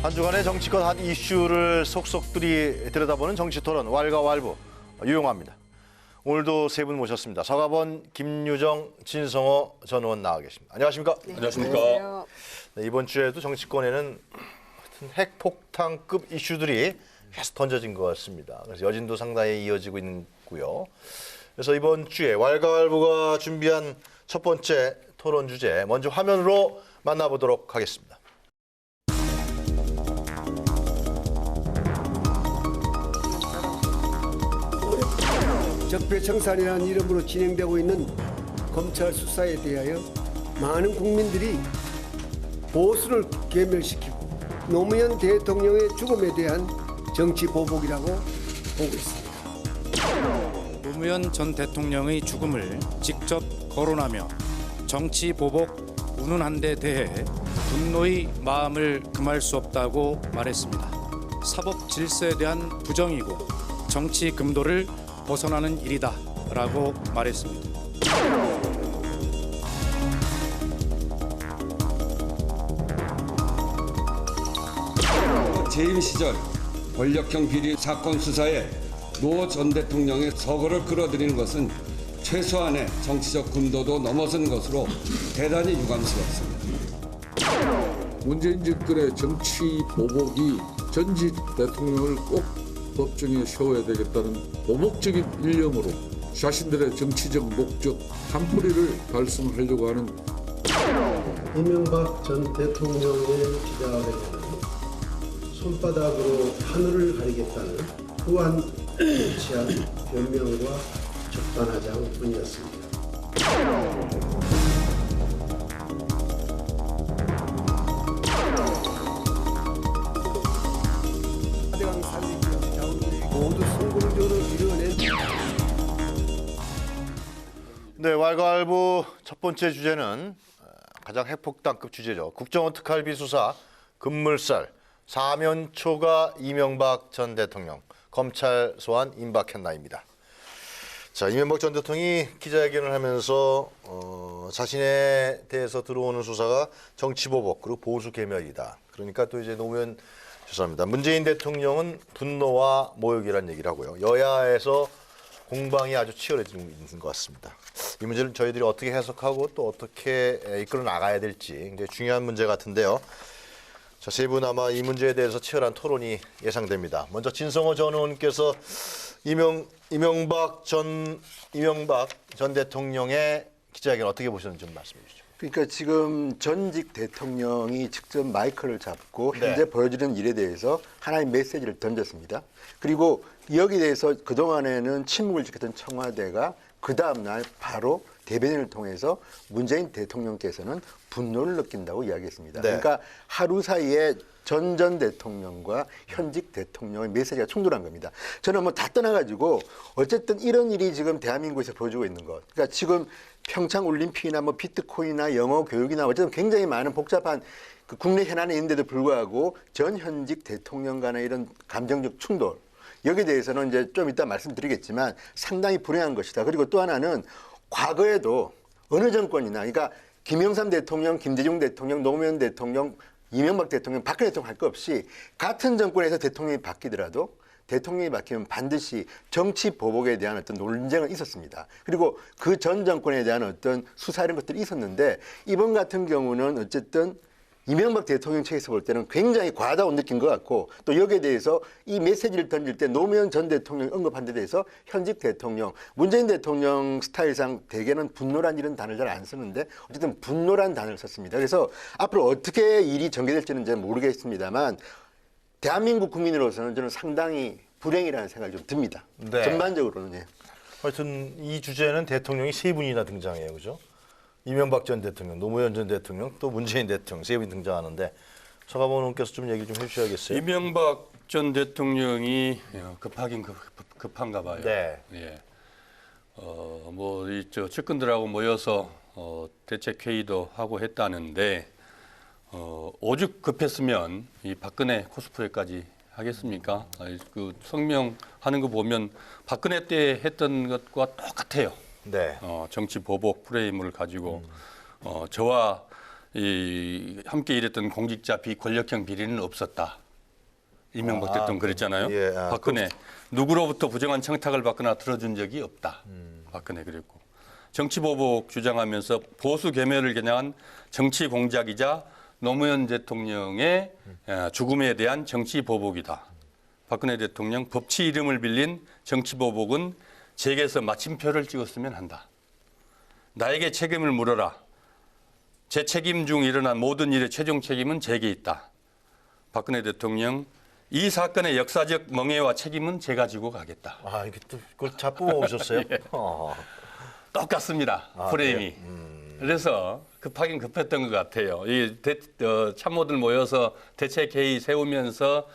한 주간의 정치권 핫 이슈를 속속들이 들여다보는 정치토론 왈가왈부 유용합니다. 오늘도 세 분 모셨습니다. 서가번, 김유정, 진성호 전 의원 나와 계십니다. 안녕하십니까? 네, 안녕하십니까? 네, 이번 주에도 정치권에는 핵폭탄급 이슈들이 계속 던져진 것 같습니다. 그래서 여진도 상당히 이어지고 있고요. 그래서 이번 주에 왈가왈부가 준비한 첫 번째 토론 주제 먼저 화면으로 만나보도록 하겠습니다. 적폐청산이라는 이름으로 진행되고 있는 검찰 수사에 대하여 많은 국민들이 보수를 괴멸시키고 노무현 대통령의 죽음에 대한 정치 보복이라고 보고 있습니다. 노무현 전 대통령의 죽음을 직접 거론하며 정치 보복 운운한 데 대해 분노의 마음을 금할 수 없다고 말했습니다. 사법 질서에 대한 부정이고 정치 금도를 벗어나는 일이다라고 말했습니다. 재임 시절 권력형 비리 사건 수사에 노 전 대통령의 서거를 끌어들이는 것은 최소한의 정치적 금도도 넘어선 것으로 대단히 유감스럽습니다. 문재인 집권의 정치 보복이 전직 대통령을 꼭 법정에 세워야 되겠다는 보복적인 일념으로 자신들의 정치적 목적 한뿌리를 달성하려고 하는 이명박 전 대통령의 기자회견은 손바닥으로 하늘을 가리겠다는 후한 취한 변명과 적반하장뿐이었습니다. 모두 성공적으로 이루어낸 네, 왈가왈부 첫 번째 주제는 가장 핵폭탄급 주제죠. 국정원 특활비 수사, 급물살, 사면초가 이명박 전 대통령, 검찰 소환 임박했나입니다. 자, 이명박 전 대통령이 기자회견을 하면서 자신에 대해서 들어오는 수사가 정치보복 그리고 보수 괴멸이다. 그러니까 또 이제 노무현 죄송합니다. 문재인 대통령은 분노와 모욕이라는 얘기를 하고요. 여야에서 공방이 아주 치열해지고 있는 것 같습니다. 이 문제를 저희들이 어떻게 해석하고 또 어떻게 이끌어 나가야 될지 굉장히 중요한 문제 같은데요. 자, 세 분 아마 이 문제에 대해서 치열한 토론이 예상됩니다. 먼저 진성호 전 의원께서 이명박 전 대통령의 기자회견 어떻게 보셨는지 좀 말씀해 주시죠. 그러니까 지금 전직 대통령이 직접 마이크를 잡고 현재 네. 보여주는 일에 대해서 하나의 메시지를 던졌습니다. 그리고 여기에 대해서 그동안에는 침묵을 지켰던 청와대가 그 다음날 바로 대변인을 통해서 문재인 대통령께서는 분노를 느낀다고 이야기했습니다. 네. 그러니까 하루 사이에 전 대통령과 현직 대통령의 메시지가 충돌한 겁니다. 저는 뭐 다 떠나가지고 어쨌든 이런 일이 지금 대한민국에서 보여주고 있는 것. 그러니까 지금 평창 올림픽이나 뭐 비트코인이나 영어 교육이나 어쨌든 굉장히 많은 복잡한 그 국내 현안이 있는데도 불구하고 전 현직 대통령 간의 이런 감정적 충돌. 여기에 대해서는 이제 좀 이따 말씀드리겠지만 상당히 불행한 것이다. 그리고 또 하나는 과거에도 어느 정권이나 그러니까 김영삼 대통령, 김대중 대통령, 노무현 대통령, 이명박 대통령, 박근혜 대통령 할 것 없이 같은 정권에서 대통령이 바뀌더라도 대통령이 바뀌면 반드시 정치 보복에 대한 어떤 논쟁은 있었습니다. 그리고 그 전 정권에 대한 어떤 수사 이런 것들이 있었는데 이번 같은 경우는 어쨌든 이명박 대통령 측에서 볼 때는 굉장히 과하다고 느낀 것 같고 또 여기에 대해서 이 메시지를 던질 때 노무현 전 대통령이 언급한 데 대해서 현직 대통령, 문재인 대통령 스타일상 대개는 분노란 이런 단어를 잘 안 쓰는데 어쨌든 분노란 단어를 썼습니다. 그래서 앞으로 어떻게 일이 전개될지는 잘 모르겠습니다만 대한민국 국민으로서는 저는 상당히 불행이라는 생각이 좀 듭니다. 네. 전반적으로는. 예. 하여튼 이 주제는 대통령이 세 분이나 등장해요. 그죠? 이명박 전 대통령, 노무현 전 대통령, 또 문재인 대통령 세 분이 등장하는데 서가번 의원께서 좀 얘기 좀 해주셔야겠어요. 이명박 전 대통령이 급하긴 급한가 봐요. 네. 예. 저 측근들하고 모여서 대책 회의도 하고 했다는데 오죽 급했으면 이 박근혜 코스프레까지 하겠습니까? 그 성명하는 거 보면 박근혜 때 했던 것과 똑같아요. 네. 정치 보복 프레임을 가지고 저와 이 함께 일했던 공직자 비권력형 비리는 없었다. 이명박 대통령 그랬잖아요. 예, 박근혜 누구로부터 부정한 청탁을 받거나 들어준 적이 없다. 박근혜 그랬고 정치보복 주장하면서 보수 계멸을 겨냥한 정치 공작이자 노무현 대통령의 죽음에 대한 정치보복이다. 박근혜 대통령 법치 이름을 빌린 정치보복은 제게서 마침표를 찍었으면 한다. 나에게 책임을 물어라. 제 책임 중 일어난 모든 일의 최종 책임은 제게 있다. 박근혜 대통령 이 사건의 역사적 멍해와 책임은 제가 지고 가겠다. 아, 이게 또 그걸 다 뽑아오셨어요? 똑같습니다. 프레임이. 그래서 급하긴 급했던 것 같아요. 이 참모들 모여서 대책회의 세우면서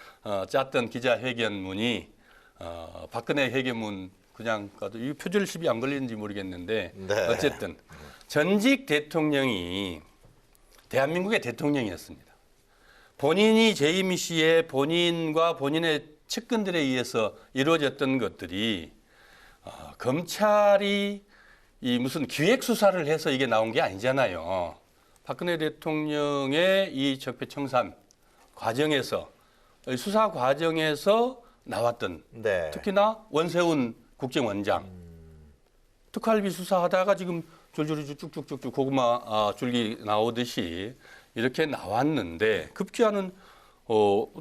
짰던 기자회견문이 박근혜 회견문 그냥 가도 이 표절십이 안 걸리는지 모르겠는데 네. 어쨌든 전직 대통령이 대한민국의 대통령이었습니다. 본인이 재임 시에 본인과 본인의 측근들에 의해서 이루어졌던 것들이 검찰이 이 무슨 기획 수사를 해서 이게 나온 게 아니잖아요. 박근혜 대통령의 이 적폐청산 과정에서 수사 과정에서 나왔던 네. 특히나 원세훈 국정원장 특활비 수사하다가 지금 줄줄이 쭉쭉쭉쭉 고구마 줄기 나오듯이 이렇게 나왔는데 급기야는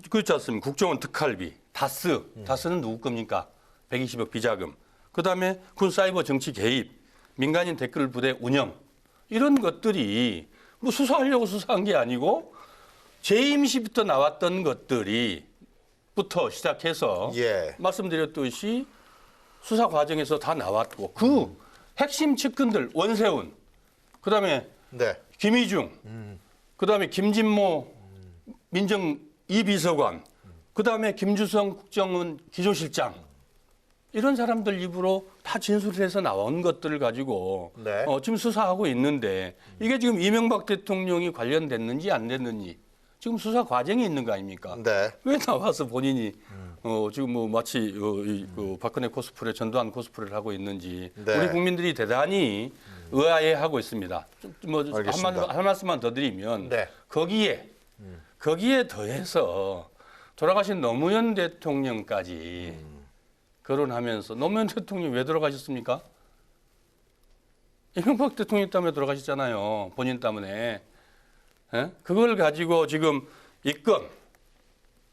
그렇지 않습니까? 국정원 특활비, 다스는 누구 겁니까? 120억 비자금. 그다음에 군사이버 정치 개입, 민간인 댓글 부대 운영 이런 것들이 뭐 수사하려고 수사한 게 아니고 재임 시부터 나왔던 것들이부터 시작해서 예. 말씀드렸듯이 수사 과정에서 다 나왔고 그 핵심 측근들 원세훈, 그다음에 네. 김희중, 그다음에 김진모 민정 2비서관, 그다음에 김주성 국정원 기조실장 이런 사람들 입으로 다 진술을 해서 나온 것들을 가지고 네. 지금 수사하고 있는데 이게 지금 이명박 대통령이 관련됐는지 안 됐는지 지금 수사 과정에 있는 거 아닙니까? 네. 왜 나와서 본인이 지금 뭐 마치 박근혜 코스프레 전두환 코스프레를 하고 있는지 네. 우리 국민들이 대단히 의아해하고 있습니다. 뭐 알겠습니다. 한 말씀만 더 드리면 네. 거기에 더해서 돌아가신 노무현 대통령까지 거론하면서 노무현 대통령이 왜 돌아가셨습니까? 이명박 대통령 때문에 돌아가셨잖아요. 본인 때문에. 예? 그걸 가지고 지금 입건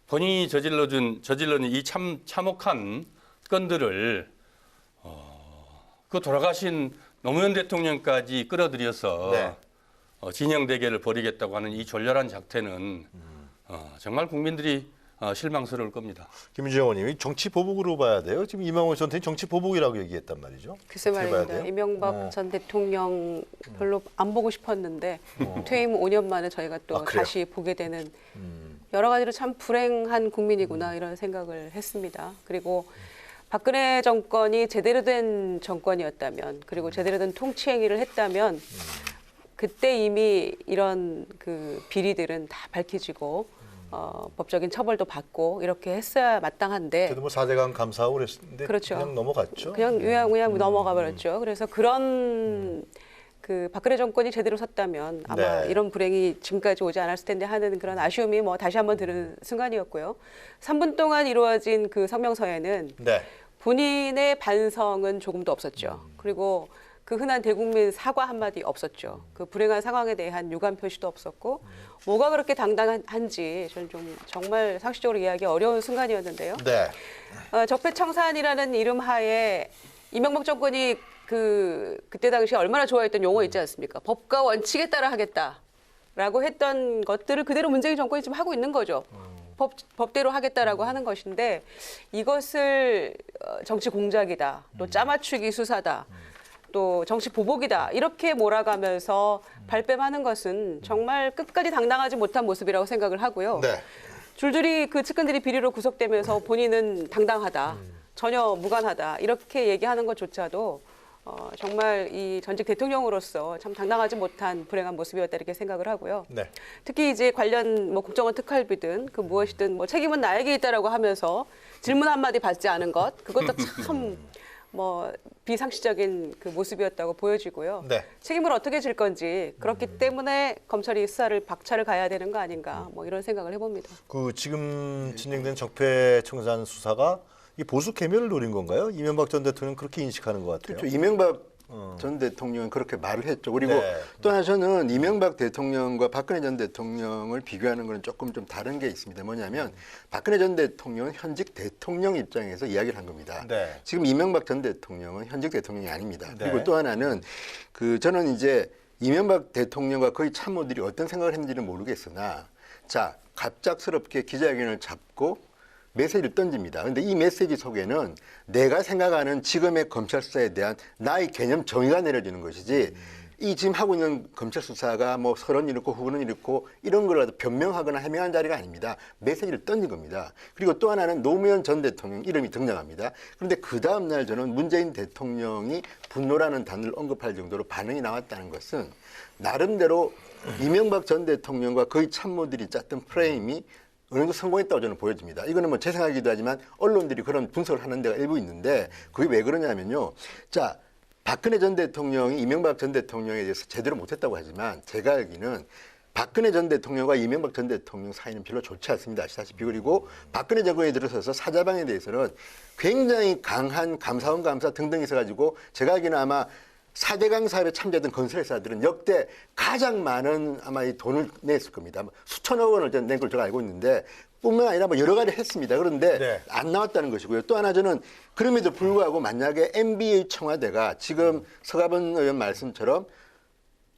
본인이 저질러는 이 참혹한 건들을 그 돌아가신 노무현 대통령까지 끌어들여서 네. 진영 대결을 벌이겠다고 하는 이 졸렬한 작태는 정말 국민들이 실망스러울 겁니다. 김윤재 의원님이 정치 보복으로 봐야 돼요. 지금 이명호 전 대통령이 정치 보복이라고 얘기했단 말이죠. 글쎄 어떻게 봐야 말입니다. 돼요? 이명박 전 대통령 별로 안 보고 싶었는데 퇴임 5년 만에 저희가 또 그래요? 다시 보게 되는 여러 가지로 참 불행한 국민이구나 이런 생각을 했습니다. 그리고 박근혜 정권이 제대로 된 정권이었다면 그리고 제대로 된 통치 행위를 했다면 그때 이미 이런 그 비리들은 다 밝혀지고 법적인 처벌도 받고 이렇게 했어야 마땅한데 그래도 뭐 4대강 감사하고 그랬는데 그렇죠. 그냥 넘어갔죠. 그냥 그냥 넘어가 버렸죠. 그래서 그런 그 박근혜 정권이 제대로 섰다면 아마 네. 이런 불행이 지금까지 오지 않았을 텐데 하는 그런 아쉬움이 뭐 다시 한번 드는 순간이었고요. 3분 동안 이루어진 그 성명서에는 네. 본인의 반성은 조금도 없었죠. 그리고 그 흔한 대국민 사과 한마디 없었죠. 그 불행한 상황에 대한 유감 표시도 없었고 뭐가 그렇게 당당한지 저는 좀 정말 상식적으로 이해하기 어려운 순간이었는데요. 네. 적폐청산이라는 이름 하에 이명박 정권이 그때 당시에 얼마나 좋아했던 용어 있지 않습니까? 법과 원칙에 따라 하겠다라고 했던 것들을 그대로 문재인 정권이 지금 하고 있는 거죠. 법대로 하겠다라고 하는 것인데 이것을 정치 공작이다, 또 짜맞추기 수사다, 또 정치 보복이다 이렇게 몰아가면서 발뺌하는 것은 정말 끝까지 당당하지 못한 모습이라고 생각을 하고요. 네. 줄줄이 그 측근들이 비리로 구속되면서 본인은 당당하다, 전혀 무관하다 이렇게 얘기하는 것조차도 정말 이 전직 대통령으로서 참 당당하지 못한 불행한 모습이었다 이렇게 생각을 하고요. 네. 특히 이제 관련 뭐 국정원 특활비든 그 무엇이든 뭐 책임은 나에게 있다라고 하면서 질문 한마디 받지 않은 것 그것도 참 뭐 비상식적인 그 모습이었다고 보여지고요. 네. 책임을 어떻게 질 건지 그렇기 때문에 검찰이 수사를 박차를 가야 되는 거 아닌가 뭐 이런 생각을 해봅니다. 그 지금 진행된 적폐청산 수사가 이 보수 개멸을 노린 건가요? 이명박 전 대통령 그렇게 인식하는 것 같아요. 그렇죠. 이명박 전 대통령은 그렇게 말을 했죠. 그리고 네. 또 하나 저는 이명박 대통령과 박근혜 전 대통령을 비교하는 것은 조금 좀 다른 게 있습니다. 뭐냐면 박근혜 전 대통령은 현직 대통령 입장에서 이야기를 한 겁니다. 네. 지금 이명박 전 대통령은 현직 대통령이 아닙니다. 네. 그리고 또 하나는 저는 이제 이명박 대통령과 거의 참모들이 어떤 생각을 했는지는 모르겠으나 자, 갑작스럽게 기자회견을 잡고 메시지를 던집니다. 그런데 이 메시지 속에는 내가 생각하는 지금의 검찰 수사에 대한 나의 개념 정의가 내려지는 것이지 이 지금 하고 있는 검찰 수사가 뭐 서론 이렇고 후보는 이렇고 이런 걸 변명하거나 해명한 자리가 아닙니다. 메시지를 던진 겁니다. 그리고 또 하나는 노무현 전 대통령 이름이 등장합니다. 그런데 그 다음 날 저는 문재인 대통령이 분노라는 단어를 언급할 정도로 반응이 나왔다는 것은 나름대로 이명박 전 대통령과 거의 참모들이 짰던 프레임이 어느 정도 성공했다고 저는 보여집니다. 이거는 뭐 제 생각이기도 하지만 언론들이 그런 분석을 하는 데가 일부 있는데 그게 왜 그러냐면요. 자, 박근혜 전 대통령이 이명박 전 대통령에 대해서 제대로 못했다고 하지만 제가 알기는 박근혜 전 대통령과 이명박 전 대통령 사이는 별로 좋지 않습니다. 아시다시피. 그리고 박근혜 정권에 들어서서 사자방에 대해서는 굉장히 강한 감사원 감사 등등 있어가지고 제가 알기는 아마 4대강 사업에 참여했던 건설회사들은 역대 가장 많은 아마 이 돈을 냈을 겁니다. 수천억 원을 낸 걸 제가 알고 있는데 뿐만 아니라 뭐 여러 가지 했습니다. 그런데 네. 안 나왔다는 것이고요. 또 하나 저는 그럼에도 불구하고 만약에 MB의 청와대가 지금 서가번 의원 말씀처럼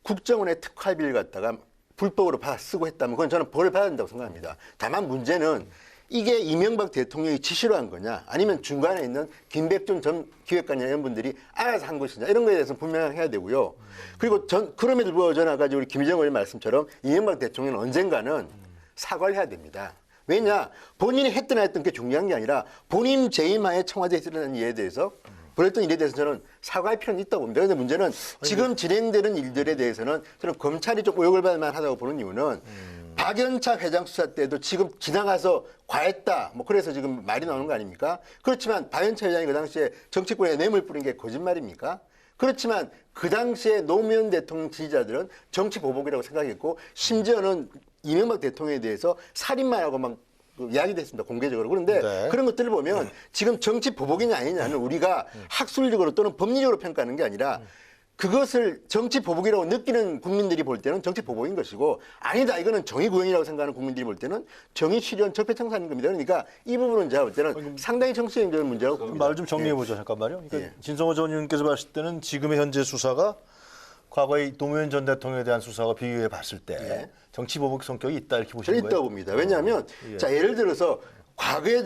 국정원의 특활비를 갖다가 불법으로 쓰고 했다면 그건 저는 벌을 받아야 된다고 생각합니다. 다만 문제는 이게 이명박 대통령이 지시로 한 거냐 아니면 중간에 있는 김백준 전 기획관이나 이런 분들이 알아서 한 것이냐 이런 거에 대해서 분명히 해야 되고요. 그리고 그럼에도 불구하고 저는 아까 우리 김정은 의원 말씀처럼 이명박 대통령은 언젠가는 사과를 해야 됩니다. 왜냐 본인이 했든 안 했든 게 중요한 게 아니라 본인 재임하에 청와대에서 일어난 일에 대해서 벌였던 일에 대해서 저는 사과할 필요는 있다고 봅니다. 그런데 문제는 지금 진행되는 일들에 대해서는 저는 검찰이 좀 의혹을 받을 만하다고 보는 이유는 박연차 회장 수사 때도 지금 지나가서 과했다. 뭐 그래서 지금 말이 나오는 거 아닙니까? 그렇지만 박연차 회장이 그 당시에 정치권에 뇌물 뿌린 게 거짓말입니까? 그렇지만 그 당시에 노무현 대통령 지지자들은 정치 보복이라고 생각했고 심지어는 이명박 대통령에 대해서 살인마라고 막 이야기도 했습니다. 공개적으로. 그런데 네. 그런 것들을 보면 지금 정치 보복이냐 아니냐는 우리가 학술적으로 또는 법리적으로 평가하는 게 아니라 그것을 정치 보복이라고 느끼는 국민들이 볼 때는 정치 보복인 것이고 아니다 이거는 정의 구현이라고 생각하는 국민들이 볼 때는 정의 실현 적폐청산인 겁니다. 그러니까 이 부분은 제가 볼 때는 상당히 정치적인 문제라고 봅니다. 말을 좀 정리해 보죠. 잠깐만요. 그러니까 예. 진성호 전 의원께서 봤을 때는 지금의 현재 수사가 과거의 노무현 전 대통령에 대한 수사와 비교해 봤을 때 예. 정치 보복 성격이 있다 이렇게 저는 보시는 거예요? 있다고 봅니다. 왜냐하면 자 예를 들어서 과거에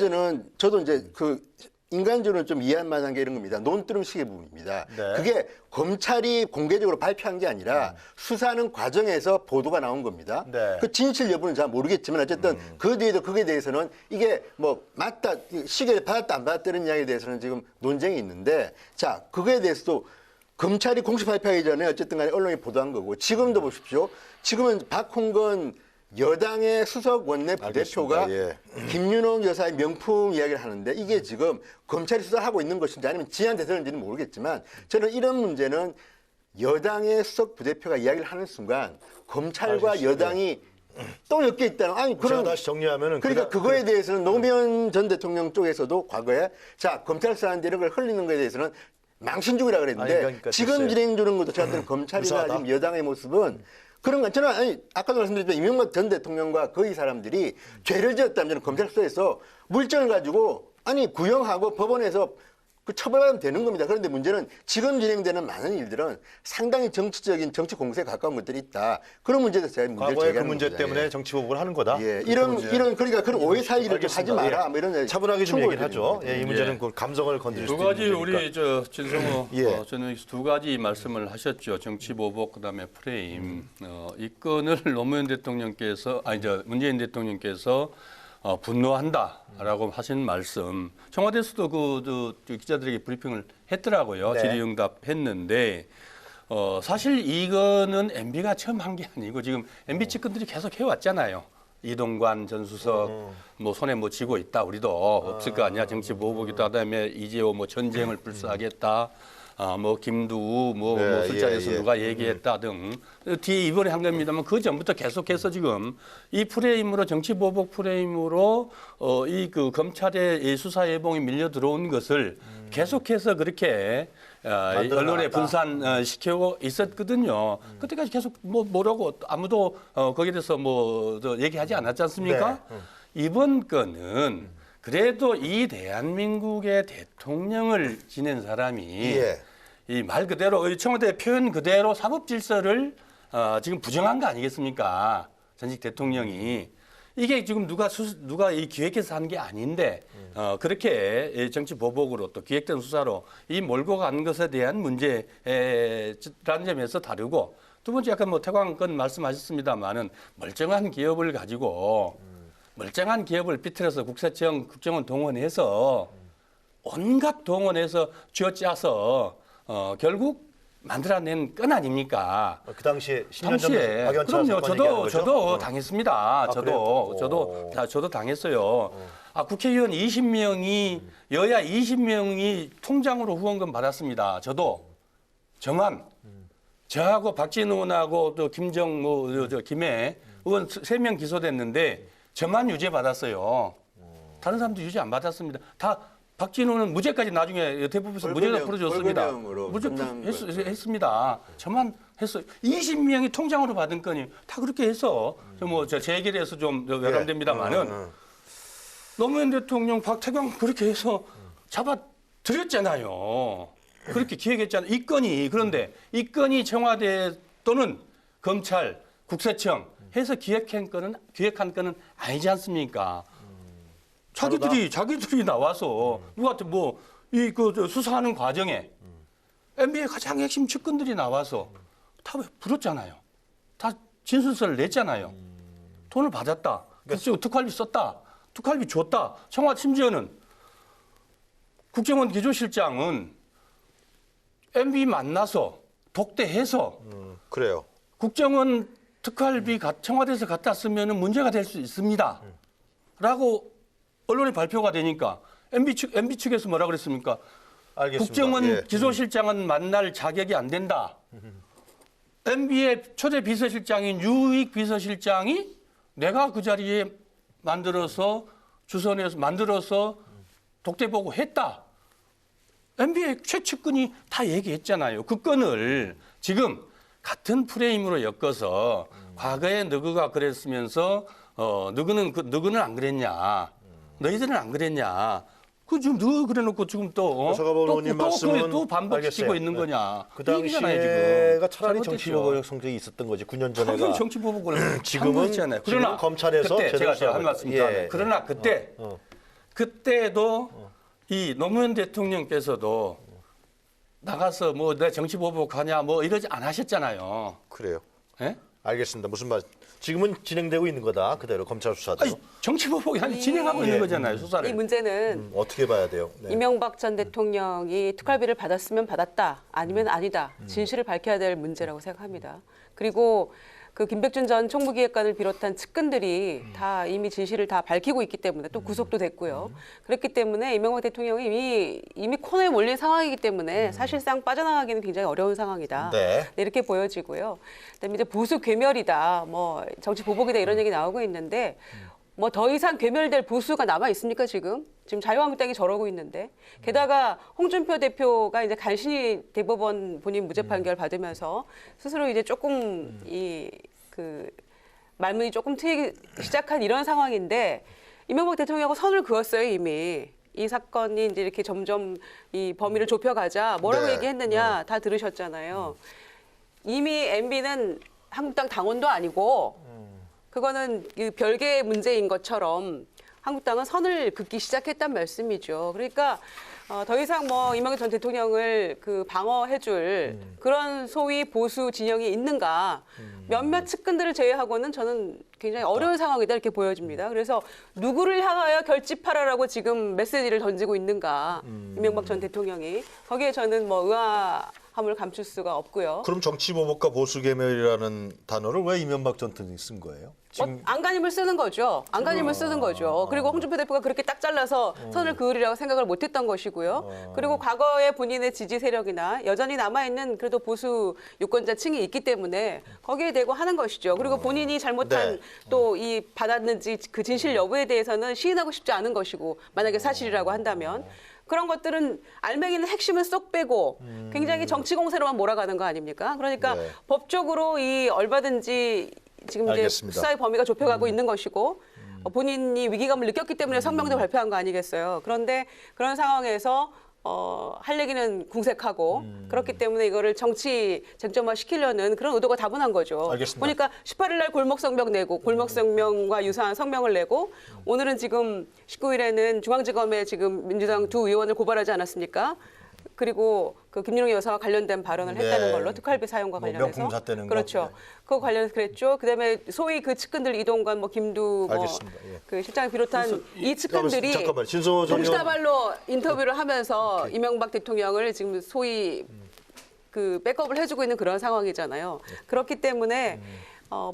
저도 이제 그 인간적으로 좀 이해할 만한 게 이런 겁니다. 논두렁식의 부분입니다. 네. 그게 검찰이 공개적으로 발표한 게 아니라 수사하는 과정에서 보도가 나온 겁니다. 네. 그 진실 여부는 잘 모르겠지만 어쨌든 그 뒤에도 그게 대해서는 이게 뭐 맞다 시계를 받았다 안 받았다는 이야기에 대해서는 지금 논쟁이 있는데 자 그거에 대해서도 검찰이 공식 발표하기 전에 어쨌든 간에 언론이 보도한 거고 지금도 보십시오. 지금은 박홍건 여당의 수석 원내 부대표가 알겠습니다. 예. 김윤옥 여사의 명품 이야기를 하는데 이게 지금 검찰이 수사하고 있는 것인지 아니면 지한 대선인지는 모르겠지만 저는 이런 문제는 여당의 수석 부대표가 이야기를 하는 순간 검찰과 알겠습니다. 여당이 또 엮여 있다는 아니 제가 그런 다시 정리하면은 그러니까 그거에 대해서는 노무현 전 대통령 쪽에서도 과거에 자 검찰 수사하는데 이런 걸 흘리는 거에 대해서는 망신주의라 그랬는데 아니, 그러니까 지금 됐어요. 진행 중인 것도 제가 보는 검찰이나 무사하다. 지금 여당의 모습은 그런 건 저는 아니 아까도 말씀드렸지만 이명박 전 대통령과 거의 사람들이 죄를 지었다면 저는 검찰 수사에서 물증을 가지고 아니 구형하고 법원에서 그 처벌하면 되는 겁니다. 그런데 문제는 지금 진행되는 많은 일들은 상당히 정치적인 정치 공세에 가까운 것들이 있다. 그런 문제에 대해서 제가 문제를 과거의 그 제기하는 문제 겁니다. 때문에 예. 정치 보복을 하는 거다. 예, 이런 그러니까 그런 오해 사이를 좀 하지 알겠습니다. 마라. 예. 뭐 이런 차분하게 좀 충고를 얘기를 하죠. 드리는 겁니다. 예, 이 문제는 그 감성을 건드릴 두 수도 가지 있는 우리 문제니까. 진성호 예. 저는 두 가지 말씀을 하셨죠. 정치 보복 그다음에 프레임. 이 건을 노무현 대통령께서 문재인 대통령께서 분노한다라고 하신 말씀. 청와대에서도 그 기자들에게 브리핑을 했더라고요. 네. 질의응답했는데 사실 이거는 MB가 처음 한 게 아니고 지금 MB 측근들이 계속 해왔잖아요. 이동관 전 수석 뭐 손에 뭐 쥐고 있다. 우리도 없을 거 아니야. 정치 보복이다. 그다음에 이재호 뭐 전쟁을 불사하겠다. 뭐 김두우 뭐 술자리에서 누가 얘기했다 등 뒤에 이번에 한 겁니다만 그 전부터 계속해서 지금 이 프레임으로 정치 보복 프레임으로 이 그 검찰의 이 수사 예봉이 밀려 들어온 것을 계속해서 그렇게 언론에 분산시키고 있었거든요. 그때까지 계속 뭐라고 아무도 거기에 대해서 저 얘기하지 않았지 않습니까? 이번 건은 그래도 이 대한민국의 대통령을 지낸 사람이 이 말 그대로 청와대 표현 그대로 사법 질서를 지금 부정한 거 아니겠습니까? 전직 대통령이 이게 지금 누가 이 기획해서 한 게 아닌데 그렇게 정치 보복으로 또 기획된 수사로 이 몰고 간 것에 대한 문제라는 점에서 다르고 두 번째 약간 뭐 태광 건 말씀하셨습니다만은 멀쩡한 기업을 가지고 멀쩡한 기업을 비틀어서 국정원 동원해서 온갖 동원해서 쥐어짜서 결국 만들어낸 건 아닙니까? 그 당시에 10년 전에 박연차 그럼요. 사건 얘기하는 거죠? 저도 당했습니다. 그래요? 저도 당했어요. 국회의원 20명이 여야 20명이 통장으로 후원금 받았습니다. 저도 저만 저하고 박진우 의원하고 또 김해 의원 3명 기소됐는데 저만 유죄 받았어요. 다른 사람도 유죄 안 받았습니다. 다 박진우는 무죄까지 나중에 대법원에서 무죄가 풀어줬습니다. 무죄 했습니다. 저만 했어요. 20명이 통장으로 받은 건이 다 그렇게 해서 제 얘기를 해서 좀 외람됩니다만은 노무현 대통령 박태광 그렇게 해서 잡아들였잖아요. 그렇게 기획했잖아요. 이 건이 그런데 이 건이 청와대 또는 검찰, 국세청 해서 기획한 건은 아니지 않습니까? 자기들이 나와서 누구한테 수사하는 과정에 MB의 가장 핵심 측근들이 나와서 다 불었잖아요. 다 진술서를 냈잖아요. 돈을 받았다. 특활비 썼다. 특활비 줬다. 심지어는 국정원 기조실장은 MB 만나서 독대해서 그래요. 국정원 특활비 청와대에서 갖다 쓰면 문제가 될 수 있습니다. 라고 언론에 발표가 되니까 MB 측에서 뭐라 그랬습니까? 알겠습니다. 국정원 기소실장은 만날 자격이 안 된다. MB의 초대 비서실장인 유익 비서실장이 내가 그 자리에 만들어서 독대보고 했다. MB의 최측근이 다 얘기했잖아요. 그 건을 지금 같은 프레임으로 엮어서 과거에 누구가 그랬으면서 누구는 안 그랬냐. 너희들은 안 그랬냐. 지금 누가 그래놓고 지금 또 반복시키고 있는 거냐. 그 당시에가 차라리 정치 보복 성격이 있었던 거지. 9년 전에가. 정치 보복을 지금은 검찰에서 제가 한 말씀 더 그러나 그때도 이 노무현 대통령께서도 나가서 내 정치 보복하냐 이러지 안 하셨잖아요. 그래요. 예? 알겠습니다. 무슨 말? 지금은 진행되고 있는 거다. 그대로 검찰 수사대로. 정치 보복이 아니 진행하고 있는 거잖아요. 수사를. 이 문제는 어떻게 봐야 돼요? 네. 이명박 전 대통령이 특활비를 받았으면 받았다, 아니면 아니다. 진실을 밝혀야 될 문제라고 생각합니다. 그리고 그 김백준 전 총무기획관을 비롯한 측근들이 다 이미 진실을 다 밝히고 있기 때문에 또 구속도 됐고요. 그렇기 때문에 이명박 대통령이 이미 코너에 몰린 상황이기 때문에 사실상 빠져나가기는 굉장히 어려운 상황이다. 네. 이렇게 보여지고요. 그다음에 이제 보수 괴멸이다, 정치 보복이다 이런 얘기 나오고 있는데 더 이상 괴멸될 보수가 남아 있습니까 지금? 지금 자유한국당이 저러고 있는데 게다가 홍준표 대표가 이제 간신히 대법원 본인 무죄 판결 받으면서 스스로 이제 조금 말문이 조금 트이기 시작한 이런 상황인데 이명박 대통령하고 선을 그었어요 이미. 이 사건이 이제 이렇게 점점 이 범위를 좁혀가자 뭐라고 얘기했느냐 다 들으셨잖아요. 이미 MB는 한국당 당원도 아니고 그거는 별개의 문제인 것처럼 한국당은 선을 긋기 시작했단 말씀이죠. 그러니까 더 이상 이명박 전 대통령을 방어해줄 그런 소위 보수 진영이 있는가? 몇몇 측근들을 제외하고는 저는 굉장히 어려운 상황이다 이렇게 보여집니다. 그래서 누구를 향하여 결집하라라고 지금 메시지를 던지고 있는가? 이명박 전 대통령이 거기에 저는 의아하고 허물 감출 수가 없고요. 그럼 정치보복과 보수개멸이라는 단어를 왜 이명박 전 대통령이 쓴 거예요? 지금 안간힘을 쓰는 거죠. 안간힘을 쓰는 거죠. 그리고 홍준표 대표가 그렇게 딱 잘라서 선을 그으리라고 생각을 못했던 것이고요. 그리고 과거에 본인의 지지 세력이나 여전히 남아있는 그래도 보수 유권자층이 있기 때문에 거기에 대고 하는 것이죠. 그리고 본인이 잘못한 네. 또 이 받았는지 그 진실 여부에 대해서는 시인하고 싶지 않은 것이고 만약에 사실이라고 한다면 그런 것들은 알맹이는 핵심을 쏙 빼고 굉장히 정치 공세로만 몰아가는 거 아닙니까? 그러니까 네. 법적으로 이 얼마든지 지금 이제 알겠습니다. 수사의 범위가 좁혀가고 있는 것이고 본인이 위기감을 느꼈기 때문에 성명도 발표한 거 아니겠어요. 그런데 그런 상황에서 할 얘기는 궁색하고 그렇기 때문에 이거를 정치 쟁점화 시키려는 그런 의도가 다분한 거죠. 알겠습니다. 보니까 18일 날 골목성명 내고 골목성명과 유사한 성명을 내고 오늘은 지금 19일에는 중앙지검에 지금 민주당 두 의원을 고발하지 않았습니까? 그리고 그 김윤웅 여사와 관련된 발언을 네. 했다는 걸로 특활비 사용과 뭐 관련해서 명품 샀다는 거. 그렇죠. 네. 그거 관련해서 그랬죠. 그다음에 소위 그 측근들 이동관, 뭐 김두, 뭐 알겠습니다. 예. 그 실장을 비롯한 이 측근들이 잠깐만, 진성호 전 의원. 동시다발로 인터뷰를 하면서 이명박 대통령을 지금 소위 그 백업을 해주고 있는 그런 상황이잖아요. 그렇기 때문에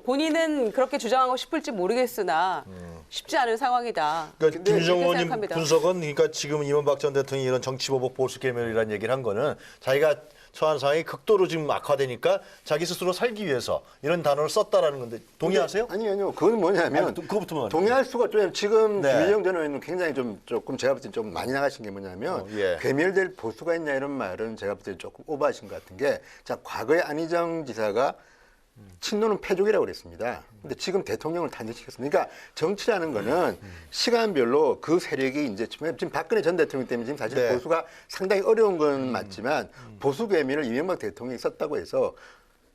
본인은 그렇게 주장하고 싶을지 모르겠으나 쉽지 않은 상황이다. 그러니까 그렇게 김정은 의원님 생각합니다. 분석은 그러니까 지금 이명박 전 대통령이 이런 정치보복 보수개멸이라는 얘기를 한 거는 자기가 처한 상황이 극도로 지금 악화되니까 자기 스스로 살기 위해서 이런 단어를 썼다라는 건데 동의하세요? 아니요. 그건 뭐냐면 아니, 그거부터 말해요. 동의할 수가 좀 지금 네. 김희정 전 의원은 굉장히 조금 제가 볼 때 좀 많이 나가신 게 뭐냐면 예. 괴멸될 보수가 있냐 이런 말은 제가 볼 때 조금 오버하신 것 같은 게 자 과거에 안희정 지사가 친노는 패족이라고 그랬습니다. 근데 지금 대통령을 탄핵시켰습니다. 그러니까 정치라는 거는 시간별로 그 세력이 이제 지금 박근혜 전 대통령 때문에 지금 사실 네. 보수가 상당히 어려운 건 맞지만 보수 괴멸을 이명박 대통령이 썼다고 해서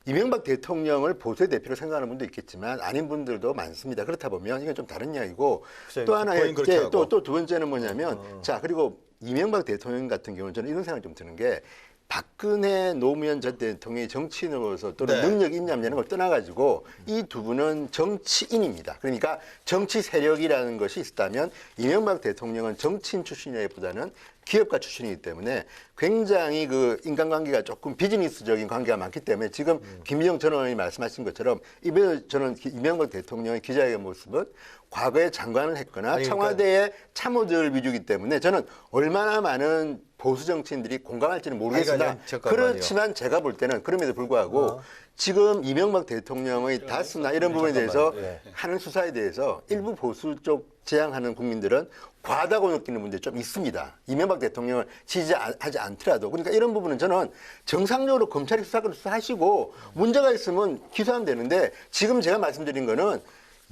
이명박 대통령을 보수의 대표로 생각하는 분도 있겠지만 아닌 분들도 많습니다. 그렇다 보면 이건 좀 다른 이야기고 글쎄요, 또 하나 거의 그렇게 하고. 또 두 번째는 뭐냐면 자 그리고 이명박 대통령 같은 경우는 저는 이런 생각이 좀 드는 게 박근혜 노무현 전 대통령의 정치인으로서 또는 네. 능력이 있냐는 걸 떠나가지고 이 두 분은 정치인입니다. 그러니까 정치 세력이라는 것이 있다면 이명박 대통령은 정치인 출신이라기보다는 기업가 출신이기 때문에 굉장히 그 인간관계가 조금 비즈니스적인 관계가 많기 때문에 지금 김희정 전 의원이 말씀하신 것처럼 이번에 저는 이명박 대통령의 기자회견 모습은 과거에 장관을 했거나 아니, 그러니까 청와대의 참모들 위주이기 때문에 저는 얼마나 많은 보수 정치인들이 공감할지는 모르겠습니다. 아니, 잠깐만요. 그렇지만 제가 볼 때는 그럼에도 불구하고 지금 이명박 대통령의 다스나 이런 부분에 대해서 예. 하는 수사에 대해서 일부 보수 쪽 지향하는 국민들은 과하다고 느끼는 분들이 좀 있습니다. 이명박 대통령을 지지하지 않더라도. 그러니까 이런 부분은 저는 정상적으로 검찰이 수사권을 수사하시고 문제가 있으면 기소하면 되는데 지금 제가 말씀드린 거는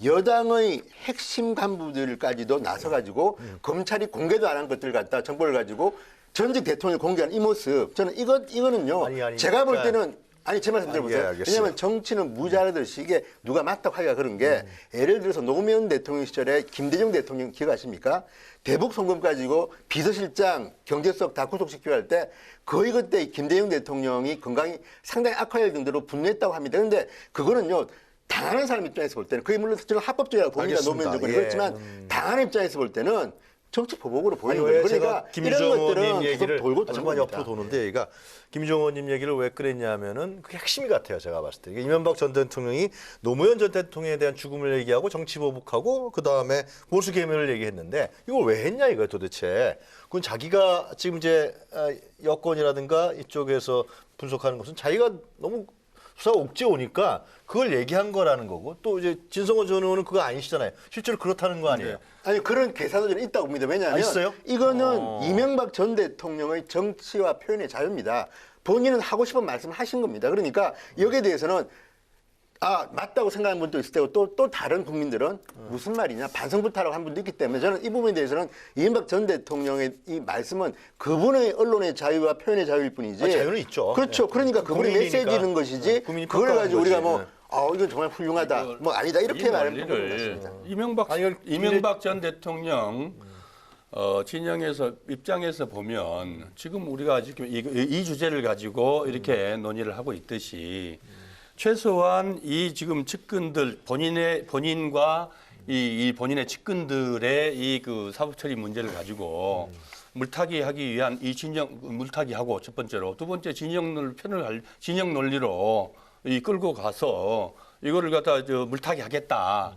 여당의 핵심 간부들까지도 나서가지고 검찰이 공개도 안 한 것들 갖다 정보를 가지고 전직 대통령이 공개한 이 모습 저는 이거는요 아니, 제가 볼 그러니까- 때는 아니 제 말씀 들어보세요. 예, 알겠어요. 왜냐하면 정치는 무자르듯이 이게 누가 맞다고 하기가 그런 게 예를 들어서 노무현 대통령 시절에 김대중 대통령 기억하십니까? 대북 송금 가지고 비서실장 경제수석 다 구속시키려 할 때 거의 그때 김대중 대통령이 건강이 상당히 악화될 정도로 분노했다고 합니다. 그런데 그거는요. 당하는 사람 입장에서 볼 때는 그게 물론 저는 합법적이라고 봅니다. 알겠습니다. 노무현 정권이 예. 그렇지만 당하는 입장에서 볼 때는 정치 보복으로 보이는 아니, 왜 거예요. 제가 그러니까 이런 김정은님 것들은 얘기를 계속 돌고 도는 잠깐 겁니다. 옆으로 도는데 얘가 김정은님 얘기를 왜 꺼냈냐면은 그게 핵심이 같아요. 제가 봤을 때. 이게 이명박 전 대통령이 노무현 전 대통령에 대한 죽음을 얘기하고 정치 보복하고 그 다음에 보수 개멸을 얘기했는데 이걸 왜 했냐 이거예요 도대체. 그건 자기가 지금 이제 여권이라든가 이쪽에서 분석하는 것은 자기가 너무 수사가 옥죄 오니까 그걸 얘기한 거라는 거고 또 이제 진성호 전 의원은 그거 아니시잖아요. 실제로 그렇다는 거 아니에요. 아니 그런 계산도 저는 있다고 봅니다. 왜냐하면 아, 있어요? 이거는 이명박 전 대통령의 정치와 표현의 자유입니다. 본인은 하고 싶은 말씀을 하신 겁니다. 그러니까 여기에 대해서는 아 맞다고 생각하는 분도 있을 테고 또 다른 국민들은 무슨 말이냐 반성부터라고 한 분도 있기 때문에 저는 이 부분에 대해서는 이명박 전 대통령의 이 말씀은 그분의 언론의 자유와 표현의 자유일 뿐이지 아, 자유는 있죠. 그렇죠. 네. 그러니까 그분이 국민이니까. 메시지는 것이지 국민이 그걸 평가하는 가지고 우리가 거지. 뭐 네. 이건 정말 훌륭하다 뭐 아니다 이렇게 이 말하는 부분은 논리를 맞습니다. 이명박 전 대통령 진영에서 입장에서 보면 지금 우리가 지금 이 주제를 가지고 이렇게 논의를 하고 있듯이 최소한 이 지금 측근들 본인과 이 본인의 측근들의 이 그 사법 처리 문제를 가지고 물타기 하기 위한 이 물타기하고 첫 번째로 두 번째 진영 논리로 이 끌고 가서 이거를 갖다 물타기 하겠다.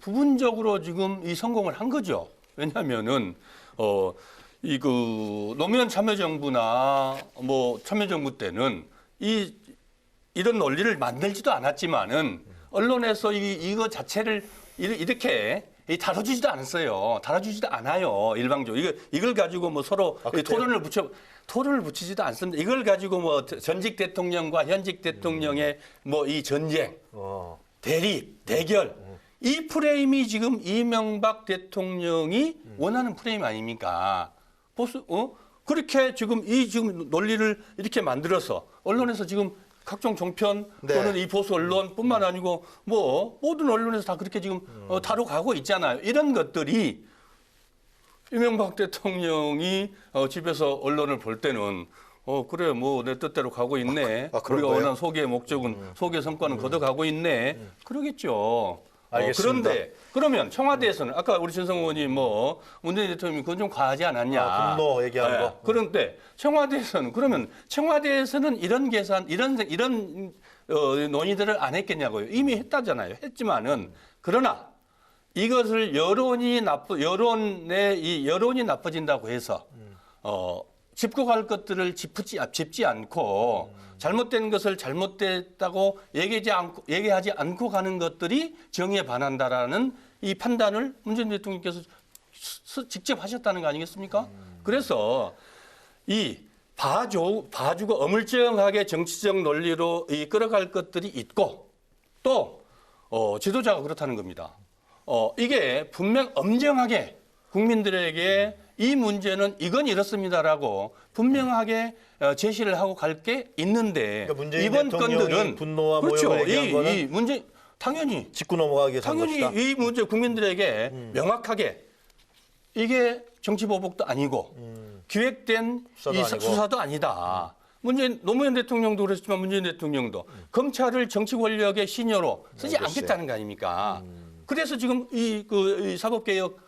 부분적으로 지금 이 성공을 한 거죠. 왜냐하면은 이 그 노무현 참여정부나 뭐 참여정부 때는 이런 논리를 만들지도 않았지만은 언론에서 이거 자체를 이렇게 다뤄주지도 않았어요. 다뤄주지도 않아요. 일방적으로 이걸 가지고 뭐 서로 토론을 붙이지도 않습니다. 이걸 가지고 뭐 전직 대통령과 현직 대통령의 뭐 이 전쟁, 대립, 대결 이 프레임이 지금 이명박 대통령이 원하는 프레임 아닙니까? 그렇게 지금 지금 논리를 이렇게 만들어서 언론에서 지금 각종 종편 또는 이 보수 언론뿐만 아니고 뭐 모든 언론에서 다 그렇게 지금 다뤄가고 있잖아요. 이런 것들이 이명박 대통령이 집에서 언론을 볼 때는 그래 뭐 내 뜻대로 가고 있네. 우리가 원하는 소개의 목적은 소개의 성과는 거둬가고 있네. 그러겠죠. 알겠습니다. 그런데 그러면 청와대에서는 아까 우리 진성 의원이 뭐 문재인 대통령이 그건 좀 과하지 않았냐. 분노 얘기하는 거. 그런데 청와대에서는 그러면 청와대에서는 이런 계산 이런 논의들을 안 했겠냐고요. 이미 했다잖아요. 했지만은 그러나 이것을 여론이 나빠진다고 해서 짚고 갈 것들을 짚지 않고 잘못된 것을 잘못됐다고 얘기하지 않고 가는 것들이 정의에 반한다라는 이 판단을 문재인 대통령께서 직접 하셨다는 거 아니겠습니까? 그래서 이 봐주고 어물쩡하게 정치적 논리로 끌어갈 것들이 있고 또 지도자가 그렇다는 겁니다. 이게 분명 엄정하게 국민들에게 이 문제는 이건 이렇습니다라고 분명하게 제시를 하고 갈 게 있는데 그러니까 문재인 이번 대통령이 건들은 분노와 그렇죠. 모욕을 얘기한 거는 이 문제 당연히 짚고 넘어가기 위해서 한 당연히 것이다. 이 문제 국민들에게 명확하게 이게 정치 보복도 아니고 기획된 수사도 아니고. 수사도 아니다. 노무현 대통령도 그랬지만 문재인 대통령도 검찰을 정치 권력의 시녀로 쓰지 알겠어요. 않겠다는 거 아닙니까? 그래서 지금 이 사법개혁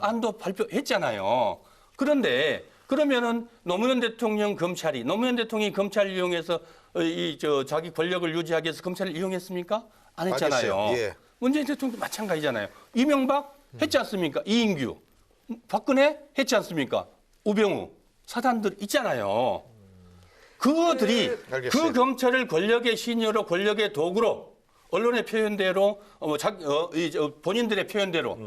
안도 발표했잖아요. 그런데 그러면은 노무현 대통령이 검찰을 이용해서 자기 권력을 유지하기 위해서 검찰을 이용했습니까? 안 했잖아요. 알겠어요. 예. 문재인 대통령도 마찬가지잖아요. 이명박 했지 않습니까? 이인규, 박근혜 했지 않습니까? 우병우 사단들 있잖아요. 그들이 알겠어요. 그 검찰을 권력의 시녀로 권력의 도구로 언론의 표현대로 본인들의 표현대로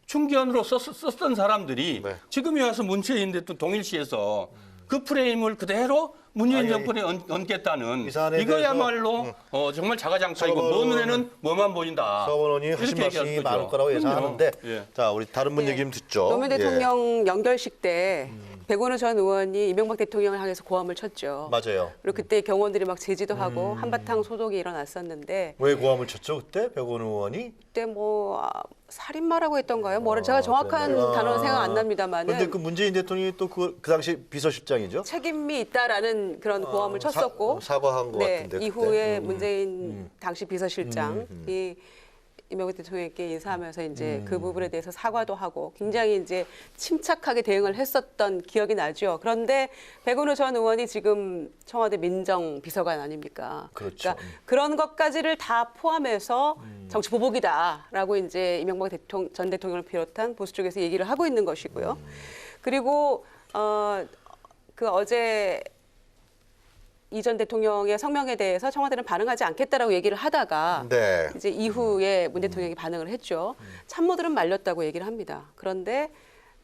충견으로 썼던 사람들이 네. 지금에 와서 문재인 대통령 동일시에서 그 프레임을 그대로 문재인 정권에 얹겠다는 이 사안에 이거야말로 정말 자가장착이고 뭐 눈에는 뭐만 보인다. 서원원이 하신 이렇게 얘기할 말씀이 거죠. 많을 거라고 예상하는데 예. 자 우리 다른 분 얘기 좀 듣죠. 노무현 예. 대통령 연결식 때 백운우 전 의원이 이명박 대통령을 향해서 고함을 쳤죠. 맞아요. 그리고 그때 경호원들이 막 제지도 하고 한바탕 소동이 일어났었는데 왜 고함을 쳤죠 그때 백원 의원이? 그때 뭐 살인마라고 했던가요? 뭐를 제가 정확한 단어는 생각 안 납니다만은 그런데 그 문재인 대통령이 또 그 당시 비서실장이죠. 책임이 있다라는 그런 고함을 쳤었고 사과한 것 같은데 그때. 이후에 문재인 당시 비서실장이 이명박 대통령께 인사하면서 이제 그 부분에 대해서 사과도 하고 굉장히 이제 침착하게 대응을 했었던 기억이 나죠. 그런데 백운우 전 의원이 지금 청와대 민정비서관 아닙니까? 그렇죠. 그러니까 그런 것까지를 다 포함해서 정치 보복이다라고 이제 이명박 전 대통령을 비롯한 보수 쪽에서 얘기를 하고 있는 것이고요. 그리고 그 어제 이 전 대통령의 성명에 대해서 청와대는 반응하지 않겠다라고 얘기를 하다가 네. 이제 이후에 문 대통령이 반응을 했죠. 참모들은 말렸다고 얘기를 합니다. 그런데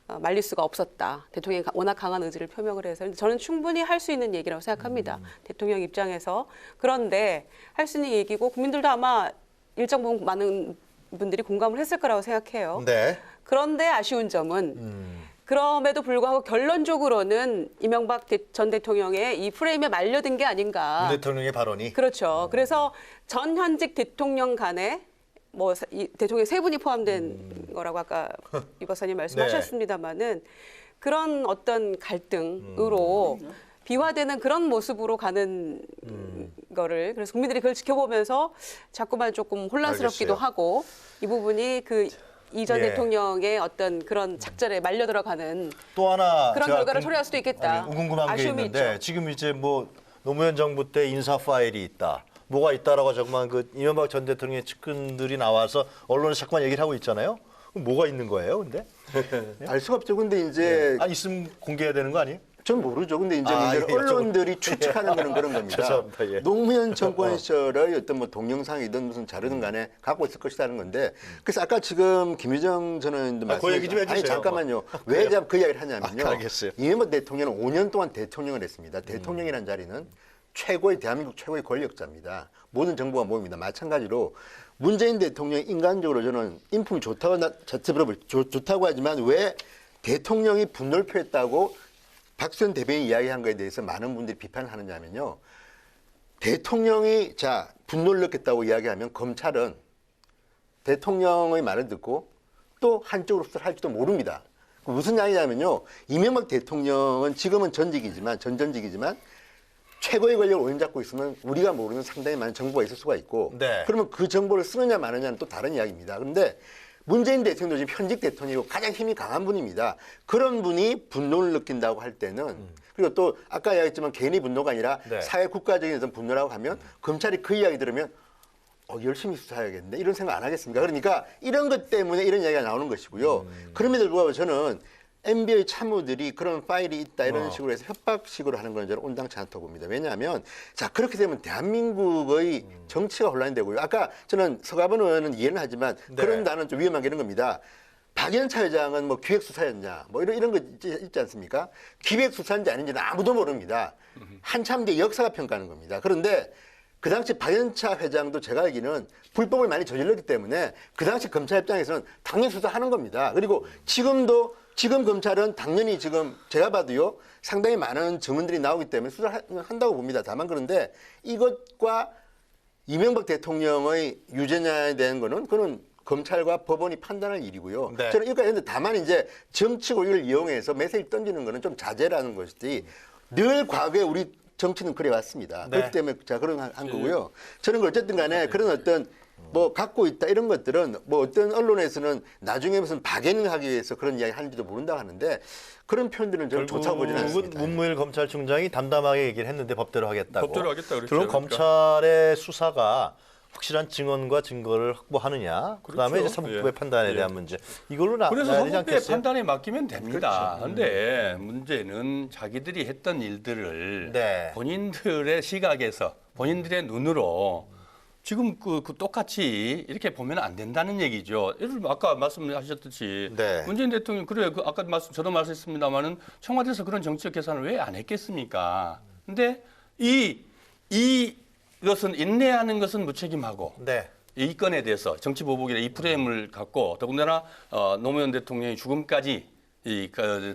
말릴 수가 없었다. 대통령이 워낙 강한 의지를 표명을 해서 저는 충분히 할 수 있는 얘기라고 생각합니다. 대통령 입장에서. 그런데 할 수 있는 얘기고 국민들도 아마 일정 부분 많은 분들이 공감을 했을 거라고 생각해요. 네. 그런데 아쉬운 점은 그럼에도 불구하고 결론적으로는 이명박 전 대통령의 이 프레임에 말려든 게 아닌가. 문 대통령의 발언이. 그렇죠. 그래서 전 현직 대통령 간에 뭐 이 대통령 세 분이 포함된 거라고 아까 이 박사님 말씀하셨습니다마는 그런 어떤 갈등으로 비화되는 그런 모습으로 가는 거를 그래서 국민들이 그걸 지켜보면서 자꾸만 조금 혼란스럽기도 알겠어요. 하고 이 부분이 그 이 전 예. 대통령의 어떤 그런 작전에 말려 들어가는 또 하나 그런 제가 결과를 초래할 수도 있겠다. 궁금한 게 아쉬움이 있는데 있죠. 지금 이제 뭐 노무현 정부 때 인사 파일이 있다. 뭐가 있다라고 정말 그 이명박 전 대통령의 측근들이 나와서 언론에 자꾸만 얘기를 하고 있잖아요. 그럼 뭐가 있는 거예요, 근데? 알 수가 없죠. 근데 이제 아 있으면 공개해야 되는 거 아니에요? 전 모르죠. 근데 이제 아, 문제는 예, 언론들이 추측하는 거는 그런 겁니다. 죄송합니다. 예. 노무현 정권 시절의 어떤 뭐 동영상이든 무슨 자료든 간에 갖고 있을 것이라는 건데 그래서 아까 지금 김유정 전 의원도 그 얘기 좀 해주세요. 아니 잠깐만요. 왜 제가 그 이야기를 하냐면요. 알겠어요. 이명박 대통령은 5년 동안 대통령을 했습니다. 대통령이라는 자리는 최고의 대한민국 최고의 권력자입니다. 모든 정부가 모입니다. 마찬가지로 문재인 대통령이 인간적으로 저는 인품이 좋다고 하지만 왜 대통령이 분노를 표했다고 박수현 대변인이 이야기한 거에 대해서 많은 분들이 비판을 하느냐면요. 대통령이 자 분노를 느꼈다고 이야기하면 검찰은 대통령의 말을 듣고 또 한쪽으로 수사를 할지도 모릅니다. 무슨 이야기냐면요. 이명박 대통령은 지금은 전전직이지만 최고의 권력을 오염잡고 있으면 우리가 모르는 상당히 많은 정보가 있을 수가 있고 네. 그러면 그 정보를 쓰느냐 마느냐는 또 다른 이야기입니다. 그런데 문재인 대통령도 지금 현직 대통령이고 가장 힘이 강한 분입니다. 그런 분이 분노를 느낀다고 할 때는 그리고 또 아까 이야기했지만 개인의 분노가 아니라 네. 사회 국가적인 어떤 분노라고 하면 검찰이 그 이야기 들으면 열심히 수사해야겠네 이런 생각 안 하겠습니까? 그러니까 이런 것 때문에 이런 이야기가 나오는 것이고요. 그럼에도 불구하고 저는 MB의 참모들이 그런 파일이 있다 이런 식으로 해서 협박식으로 하는 건 저는 온당치 않다고 봅니다. 왜냐하면 자 그렇게 되면 대한민국의 정치가 혼란이 되고요. 아까 저는 서가번 의원은 이해는 하지만 네. 그런 단어는 좀 위험한 게 이런 겁니다. 박연차 회장은 뭐 기획수사였냐 뭐 이런 거 있지 않습니까? 기획수사인지 아닌지는 아무도 모릅니다. 한참 뒤에 역사가 평가하는 겁니다. 그런데 그 당시 박연차 회장도 제가 알기는 불법을 많이 저질렀기 때문에 그 당시 검찰 입장에서는 당연히 수사하는 겁니다. 그리고 지금 검찰은 당연히 지금 제가 봐도요 상당히 많은 증언들이 나오기 때문에 수사를 한다고 봅니다. 다만 그런데 이것과 이명박 대통령의 유죄냐에 대한 거는 그는 검찰과 법원이 판단할 일이고요. 네. 저는 이거까지 했는데 다만 이제 정치고 이걸 이용해서 메시지 던지는 거는 좀 자제라는 것이지 늘 과거에 우리 정치는 그래 왔습니다. 네. 그렇기 때문에 자 그런 한 거고요. 저는 어쨌든 간에 그런 어떤 뭐 갖고 있다 이런 것들은 뭐 어떤 언론에서는 나중에 무슨 박연하기 위해서 그런 이야기 하는지도 모른다고 하는데 그런 표현들은 저는 좋다고 보지는 결국은 않습니다. 문무일 검찰총장이 담담하게 얘기를 했는데 법대로 하겠다고. 법대로 하겠다 그랬죠. 결국 그러니까. 검찰의 수사가 확실한 증언과 증거를 확보하느냐. 그다음에 그렇죠. 이제 사법부의 예. 판단에 예. 대한 문제. 이걸로 나야 그래서 되지 헌법의 않겠어요? 판단에 맡기면 됩니다. 그런데 문제는 자기들이 했던 일들을 네. 본인들의 시각에서 본인들의 눈으로 지금 그 똑같이 이렇게 보면 안 된다는 얘기죠. 예를 들면 아까 말씀하셨듯이 네. 문재인 대통령 그래 그 아까 저도 말씀했습니다마는 청와대에서 그런 정치적 계산을 왜 안 했겠습니까? 근데 이것은 인내하는 것은 무책임하고 네. 이 건에 대해서 정치 보복이라 이 프레임을 갖고 더군다나 노무현 대통령의 죽음까지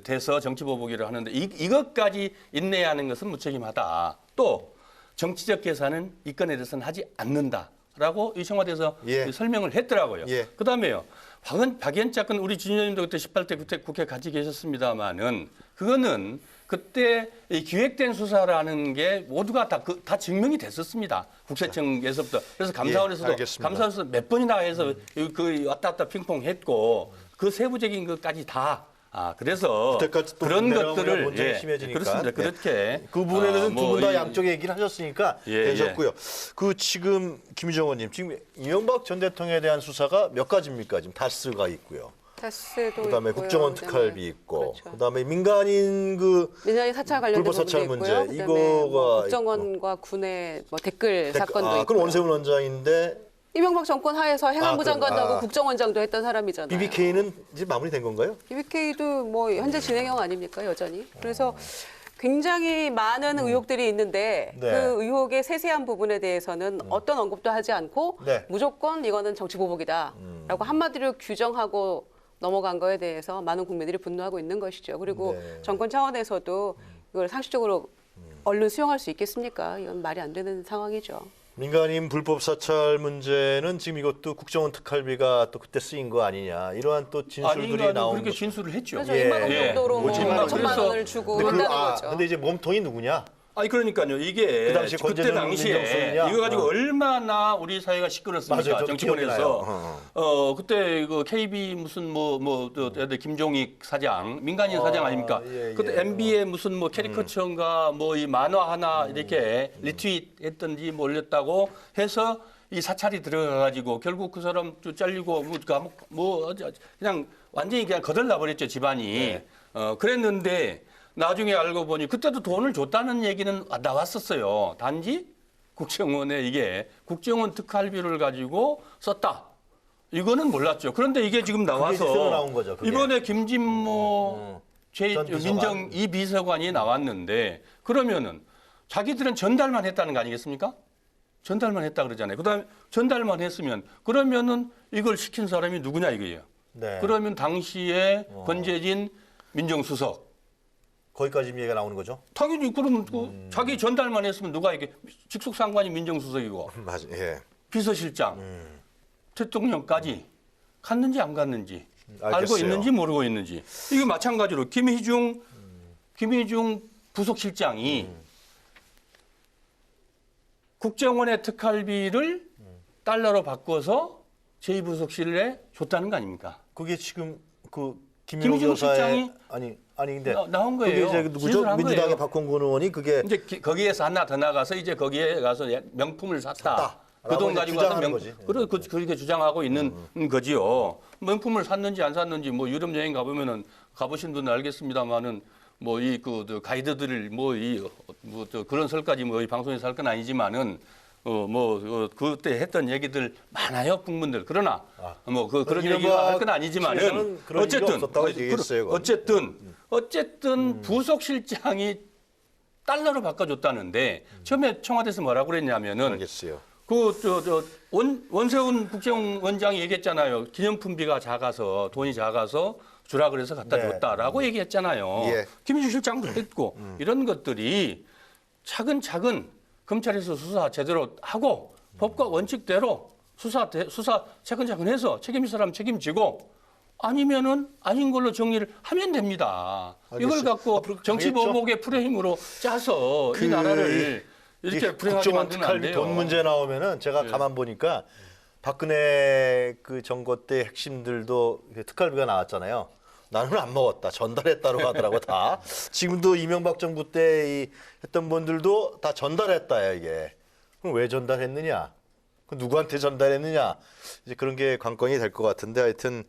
돼서 정치 보복이라 하는데 이것까지 인내하는 것은 무책임하다. 또 정치적 계산은 이 건에 대해서는 하지 않는다라고 이 청와대에서 예. 설명을 했더라고요. 예. 그다음에요. 박연차 건 우리 진의원님도 그때 18대 국회 같이 계셨습니다마는 그거는 그때 이 기획된 수사라는 게 모두가 다 증명이 됐었습니다. 국세청에서부터. 그래서 감사원에서도 알겠습니다. 감사원에서 몇 번이나 해서 그 왔다 갔다 핑퐁했고 그 세부적인 것까지 다. 그래서 그때까지 또 그런 내려오면 것들을 논쟁이 심해지니까. 그렇습니다. 그렇게 그 부분에 대해서는 두 분 다 이- 양쪽의 얘기를 하셨으니까 예, 되셨고요. 그 지금 김유정 의원님 지금 이명박 전 대통령에 대한 수사가 몇 가지입니까? 지금 다스가 있고요. 다스도 그다음에 있고요. 국정원 그다음에 특활비 있고 그렇죠. 그다음에 민간인 민간인 사찰 관련된 불법 사찰 부분도 문제, 있고요. 그다음에 이거가 뭐 국정원과 군의 뭐 댓글 사건도 있고. 그럼 원세훈 원장인데 이명박 정권 하에서 행안부 장관도 하고 아. 국정원장도 했던 사람이잖아요. BBK는 이제 마무리된 건가요? BBK도 뭐 현재 진행형 아닙니까 여전히. 그래서 굉장히 많은 의혹들이 있는데 네. 그 의혹의 세세한 부분에 대해서는 어떤 언급도 하지 않고 네. 무조건 이거는 정치 보복이다라고 한마디로 규정하고 넘어간 거에 대해서 많은 국민들이 분노하고 있는 것이죠. 그리고 네. 정권 차원에서도 이걸 상식적으로 얼른 수용할 수 있겠습니까? 이건 말이 안 되는 상황이죠. 민간인 불법 사찰 문제는 지금 이것도 국정원 특활비가 또 그때 쓰인 거 아니냐 이러한 또 진술들이 아닌가 나온 그렇게 거죠. 진술을 했죠. 그래서 예. 2만 원 정도로 뭐 50만 원. 5천만 원을 주고 근데 했다는 거죠. 근데 이제 몸통이 누구냐? 아니 그러니까요. 이게 그 당시 그때 권재준, 당시에 민정수였냐? 이거 가지고 얼마나 우리 사회가 시끄럽습니까? 맞아요. 저 정치권에서. 기억나요. 그때 그 KB 무슨 김종익 사장, 민간인 사장 아닙니까? 예, 그때 예. MB에 무슨 뭐 캐리커처인가 뭐 이 만화 하나 이렇게 리트윗했던지 뭐 올렸다고 해서 이 사찰이 들어가가지고 결국 그 사람 또 잘리고 그냥 완전히 그냥 거덜나 버렸죠 집안이. 그랬는데 나중에 알고 보니 그때도 돈을 줬다는 얘기는 나왔었어요. 단지 국정원에 이게 국정원 특활비를 가지고 썼다. 이거는 몰랐죠. 그런데 이게 지금 나와서 드러나온 거죠, 그게. 이번에 김진모 전 비서관. 민정 이 비서관이 나왔는데 그러면은 자기들은 전달만 했다는 거 아니겠습니까? 전달만 했다 그러잖아요. 그다음에 전달만 했으면 그러면은 이걸 시킨 사람이 누구냐 이거예요. 네. 그러면 당시에 권재진 민정수석 거기까지 얘기가 나오는 거죠. 당연히 그러면 자기 전달만 했으면 누가 이게 직속 상관이 민정수석이고 맞아. 예. 비서실장 대통령까지 갔는지 안 갔는지 알고 알겠어요. 있는지 모르고 있는지 이거 마찬가지로 김희중 부속실장이 국정원의 특활비를 달러로 바꿔서 제2부속실에 줬다는 거 아닙니까? 그게 지금 그 김희중 김민호 여사의 실장이 아니 근데 나온 거예요. 그게 이제 누구죠? 진술한 민주당의 거예요. 박홍근 의원이 그게 이제 거기에서 하나 더 나가서 이제 거기에 가서 명품을 샀다. 그 돈 이제 가지고 가서 주장하는 거지. 그렇게 주장하고 있는 거지요. 명품을 샀는지 안 샀는지 뭐 유럽 여행 가보면은 가보신 분은 알겠습니다만은 뭐 이 그 가이드들을 그런 설까지 뭐 이 방송에서 할 건 아니지만은 그때 했던 얘기들 많아요 국문들. 그러나 그런 얘기가 할 건 아니지만은 측에서는 그런 일이 없었다고 얘기했어요, 그건. 어쨌든 부속실장이 달러로 바꿔줬다는데 처음에 청와대에서 뭐라고 그랬냐면은 알겠어요. 원세훈 국정원장이 얘기했잖아요. 기념품비가 작아서 돈이 작아서 주라 그래서 갖다 네. 줬다라고 얘기했잖아요. 예. 김희중 실장도 했고 이런 것들이 차근차근 검찰에서 수사 제대로 하고 법과 원칙대로 수사 차근차근 해서 책임질 사람 책임지고 아니면은 아닌 걸로 정리를 하면 됩니다. 이걸 알겠어요. 갖고 앞으로 정치 가겠죠? 보복의 프레임으로 짜서 이 나라를 이렇게 불행하게 국정원 만들면 안 특활비 돼요. 돈 문제 나오면은 제가 가만 보니까 박근혜 그 정권 때 핵심들도 특활비가 나왔잖아요. 나는 안 먹었다. 전달했다고 하더라고 다. 지금도 이명박 정부 때 했던 분들도 다 전달했다야 이게. 그럼 왜 전달했느냐? 그 누구한테 전달했느냐? 이제 그런 게 관건이 될 것 같은데 하여튼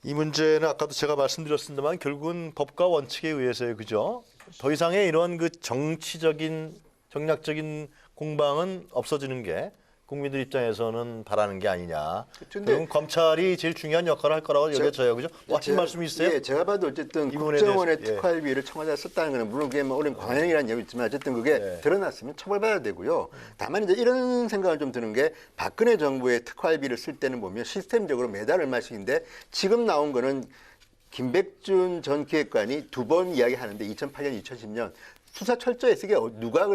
이 문제는 아까도 제가 말씀드렸습니다만 결국은 법과 원칙에 의해서요, 그죠? 더 이상의 이런 그 정치적인 정략적인 공방은 없어지는 게 국민들 입장에서는 바라는 게 아니냐. 근데 그럼 검찰이 제일 중요한 역할을 할 거라고 여겨져요, 그죠? 하신 말씀이 있어요? 예, 제가 봐도 어쨌든 이 부분에 국정원의 대해서, 예. 특활비를 청와대에 썼다는 거는 물론 그게 뭐 오랜 관행이라는 얘기 있지만 어쨌든 그게 네. 드러났으면 처벌받아야 되고요. 다만 이제 이런 생각을 좀 드는 게 박근혜 정부의 특활비를 쓸 때는 보면 시스템적으로 매달 얼마씩인데 지금 나온 거는 김백준 전 기획관이 두 번 이야기하는데 2008년, 2010년 수사 철저히 쓰게 누가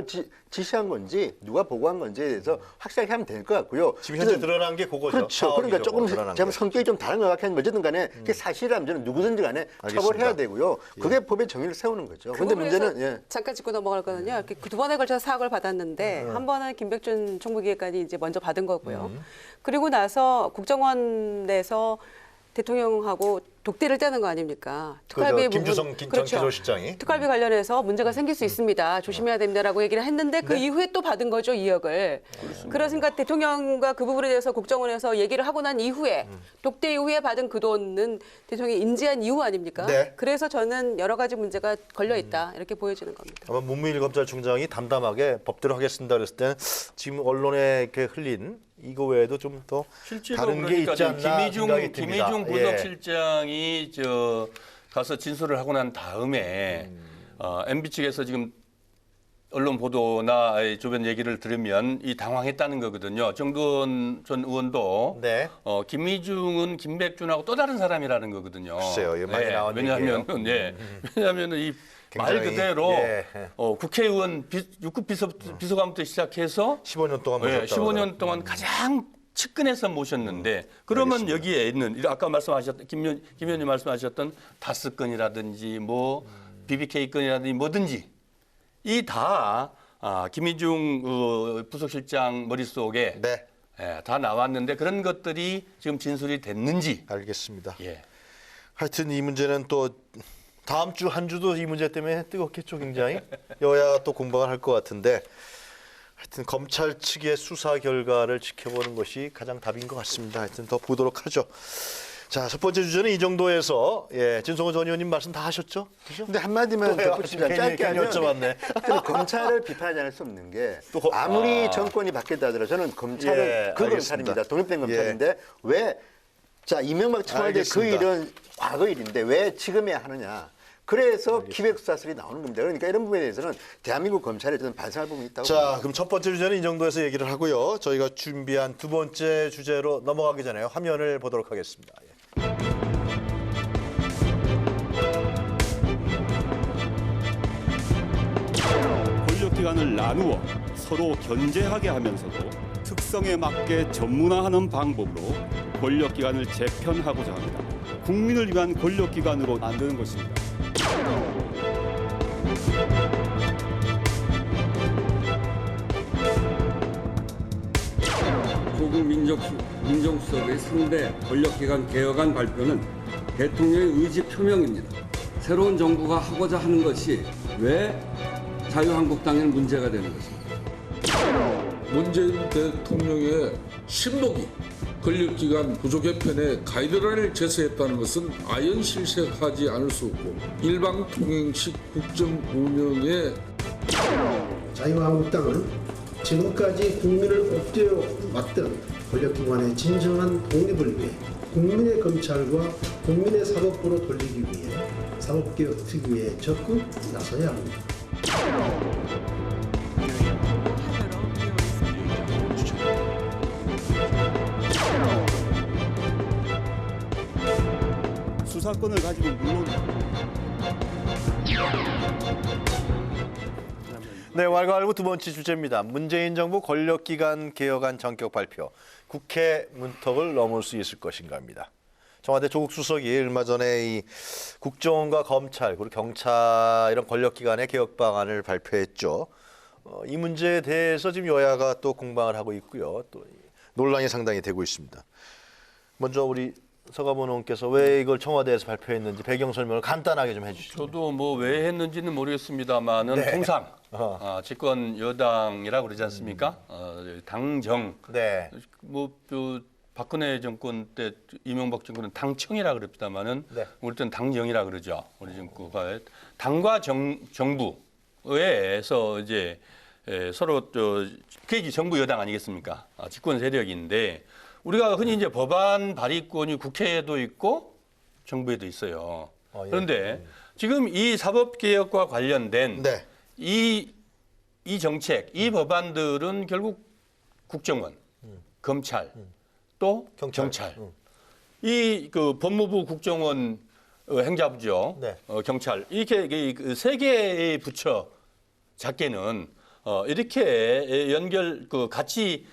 지시한 건지 누가 보고한 건지에 대해서 확실하게 하면 될 것 같고요. 지금 현재 그래서 드러난 게 그거죠. 그렇죠. 그러니까 조금 드러난 제가 게. 성격이 좀 다른 것 같긴 한데 어쨌든 간에 그게 사실이라면 저는 누구든지 간에 처벌해야 알겠습니다. 되고요. 그게 법의 정의를 세우는 거죠. 그 그런데 부분에서 문제는 예. 잠깐 짚고 넘어갈거든요. 이렇게 두 번에 걸쳐서 사학을 받았는데 한 번은 김백준 총무기획관이 이제 먼저 받은 거고요. 그리고 나서 국정원 내에서 대통령하고 독대를 떼는 거 아닙니까? 특활비 김주성 전 기조실장이. 특활비 관련해서 문제가 생길 수 있습니다. 조심해야 됩니다라고 얘기를 했는데 그 이후에 또 받은 거죠, 2억을. 그러니까 대통령과 그 부분에 대해서 국정원에서 얘기를 하고 난 이후에 독대 이후에 받은 그 돈은 대통령이 인지한 이후 아닙니까? 네. 그래서 저는 여러 가지 문제가 걸려 있다 이렇게 보여지는 겁니다. 아마 문무일 검찰총장이 담담하게 법대로 하겠습니다 그랬을 때는 지금 언론에 이렇게 흘린 이거 외에도 좀 더 실제로 다른 게 그러니까 있지 않나 생각이 듭니다. 김희중 예. 부속실장이 가서 진술을 하고 난 다음에 MB 측에서 지금 언론 보도나 주변 얘기를 들으면 이 당황했다는 거거든요. 정두원 전 의원도 네. 김희중은 김백준하고 또 다른 사람이라는 거거든요. 글쎄요, 이거 많이 나온 왜냐하면 왜냐하면 이 말 굉장히, 그대로 예. 국회의원 6급 비서관부터 시작해서 15년 동안 모셨다고 15년 동안 가장 측근에서 모셨는데 그러면 여기에 있는 아까 말씀하셨던 김 의원님 말씀하셨던 다스 건이라든지 뭐 BBK 건이라든지 뭐든지 이 다 김희중 부속실장 머릿속에 네, 다 나왔는데 그런 것들이 지금 진술이 됐는지. 알겠습니다. 예. 하여튼 이 문제는 또 다음 주 한 주도 이 문제 때문에 뜨겁겠죠, 굉장히. 여야가 또 공방을 할 것 같은데 하여튼 검찰 측의 수사 결과를 지켜보는 것이 가장 답인 것 같습니다. 하여튼 더 보도록 하죠. 자, 첫 번째 주제는 이 정도에서 진성호 전 의원님 말씀 다 하셨죠? 그죠? 근데 한마디만 덧붙이면 짧게 괜히 하면 여쭤봤네. 저는 검찰을 비판하지 않을 수 없는 게 또 아무리 정권이 바뀌었다 하더라도 저는 검찰은 예, 그 알겠습니다. 검찰입니다. 독립된 예. 검찰인데 왜 자 이명박 청와대 그 알겠습니다. 일은 과거 일인데 왜 지금해야 하느냐. 그래서 기획수사설이 나오는 겁니다. 그러니까 이런 부분에 대해서는 대한민국 검찰에 저는 반성할 부분이 있다고 자, 봅니다. 그럼 첫 번째 주제는 이 정도에서 얘기를 하고요. 저희가 준비한 두 번째 주제로 넘어가기 전에 화면을 보도록 하겠습니다. 권력기관을 나누어 서로 견제하게 하면서도 특성에 맞게 전문화하는 방법으로 권력기관을 재편하고자 합니다. 국민을 위한 권력기관으로 만드는 것입니다. 조국 민정수석의 3대 권력기관 개혁안 발표는 대통령의 의지 표명입니다. 새로운 정부가 하고자 하는 것이 왜 자유한국당에는 문제가 되는 것입니까? 문재인 대통령의 신복이 권력기관 구조 개편에 가이드라인을 제시했다는 것은 아연실색하지 않을 수 없고 일방통행식 국정 운영에 자유한국당은 지금까지 국민을 엎드려 맞던 권력기관의 진정한 독립을 위해 국민의 검찰과 국민의 사법부로 돌리기 위해 사법개혁 특위에 적극 나서야 합니다. 수사권을 가지고 물론 네, 왈가왈부 두 번째 주제입니다. 문재인 정부 권력기관 개혁안 전격 발표. 국회 문턱을 넘을 수 있을 것인가입니다. 청와대 조국 수석이 얼마 전에 이 국정원과 검찰 그리고 경찰 이런 권력기관의 개혁 방안을 발표했죠. 이 문제에 대해서 지금 여야가 또 공방을 하고 있고요. 또 논란이 상당히 되고 있습니다. 먼저 우리 서가모 의원께서 왜 이걸 청와대에서 발표했는지 배경 설명을 간단하게 좀 해주시죠. 저도 뭐 왜 했는지는 모르겠습니다만은 네. 통상 집권 여당이라고 그러지 않습니까? 당정 네. 뭐또 박근혜 정권 때 이명박 정권은 당청이라 그럽니다만은 네. 우리 때는 당정이라 그러죠. 우리 정부가 당과 정부에서 이제 서로 그게 정부 여당 아니겠습니까? 집권 세력인데 우리가 흔히 이제 법안 발의권이 국회에도 있고 정부에도 있어요. 예. 그런데 지금 이 사법개혁과 관련된 네. 이 정책, 이 법안들은 결국 국정원, 검찰, 또 경찰. 이 그 법무부 국정원 행자부죠. 네. 경찰. 이렇게 그 세 개의 부처 작게는 이렇게 같이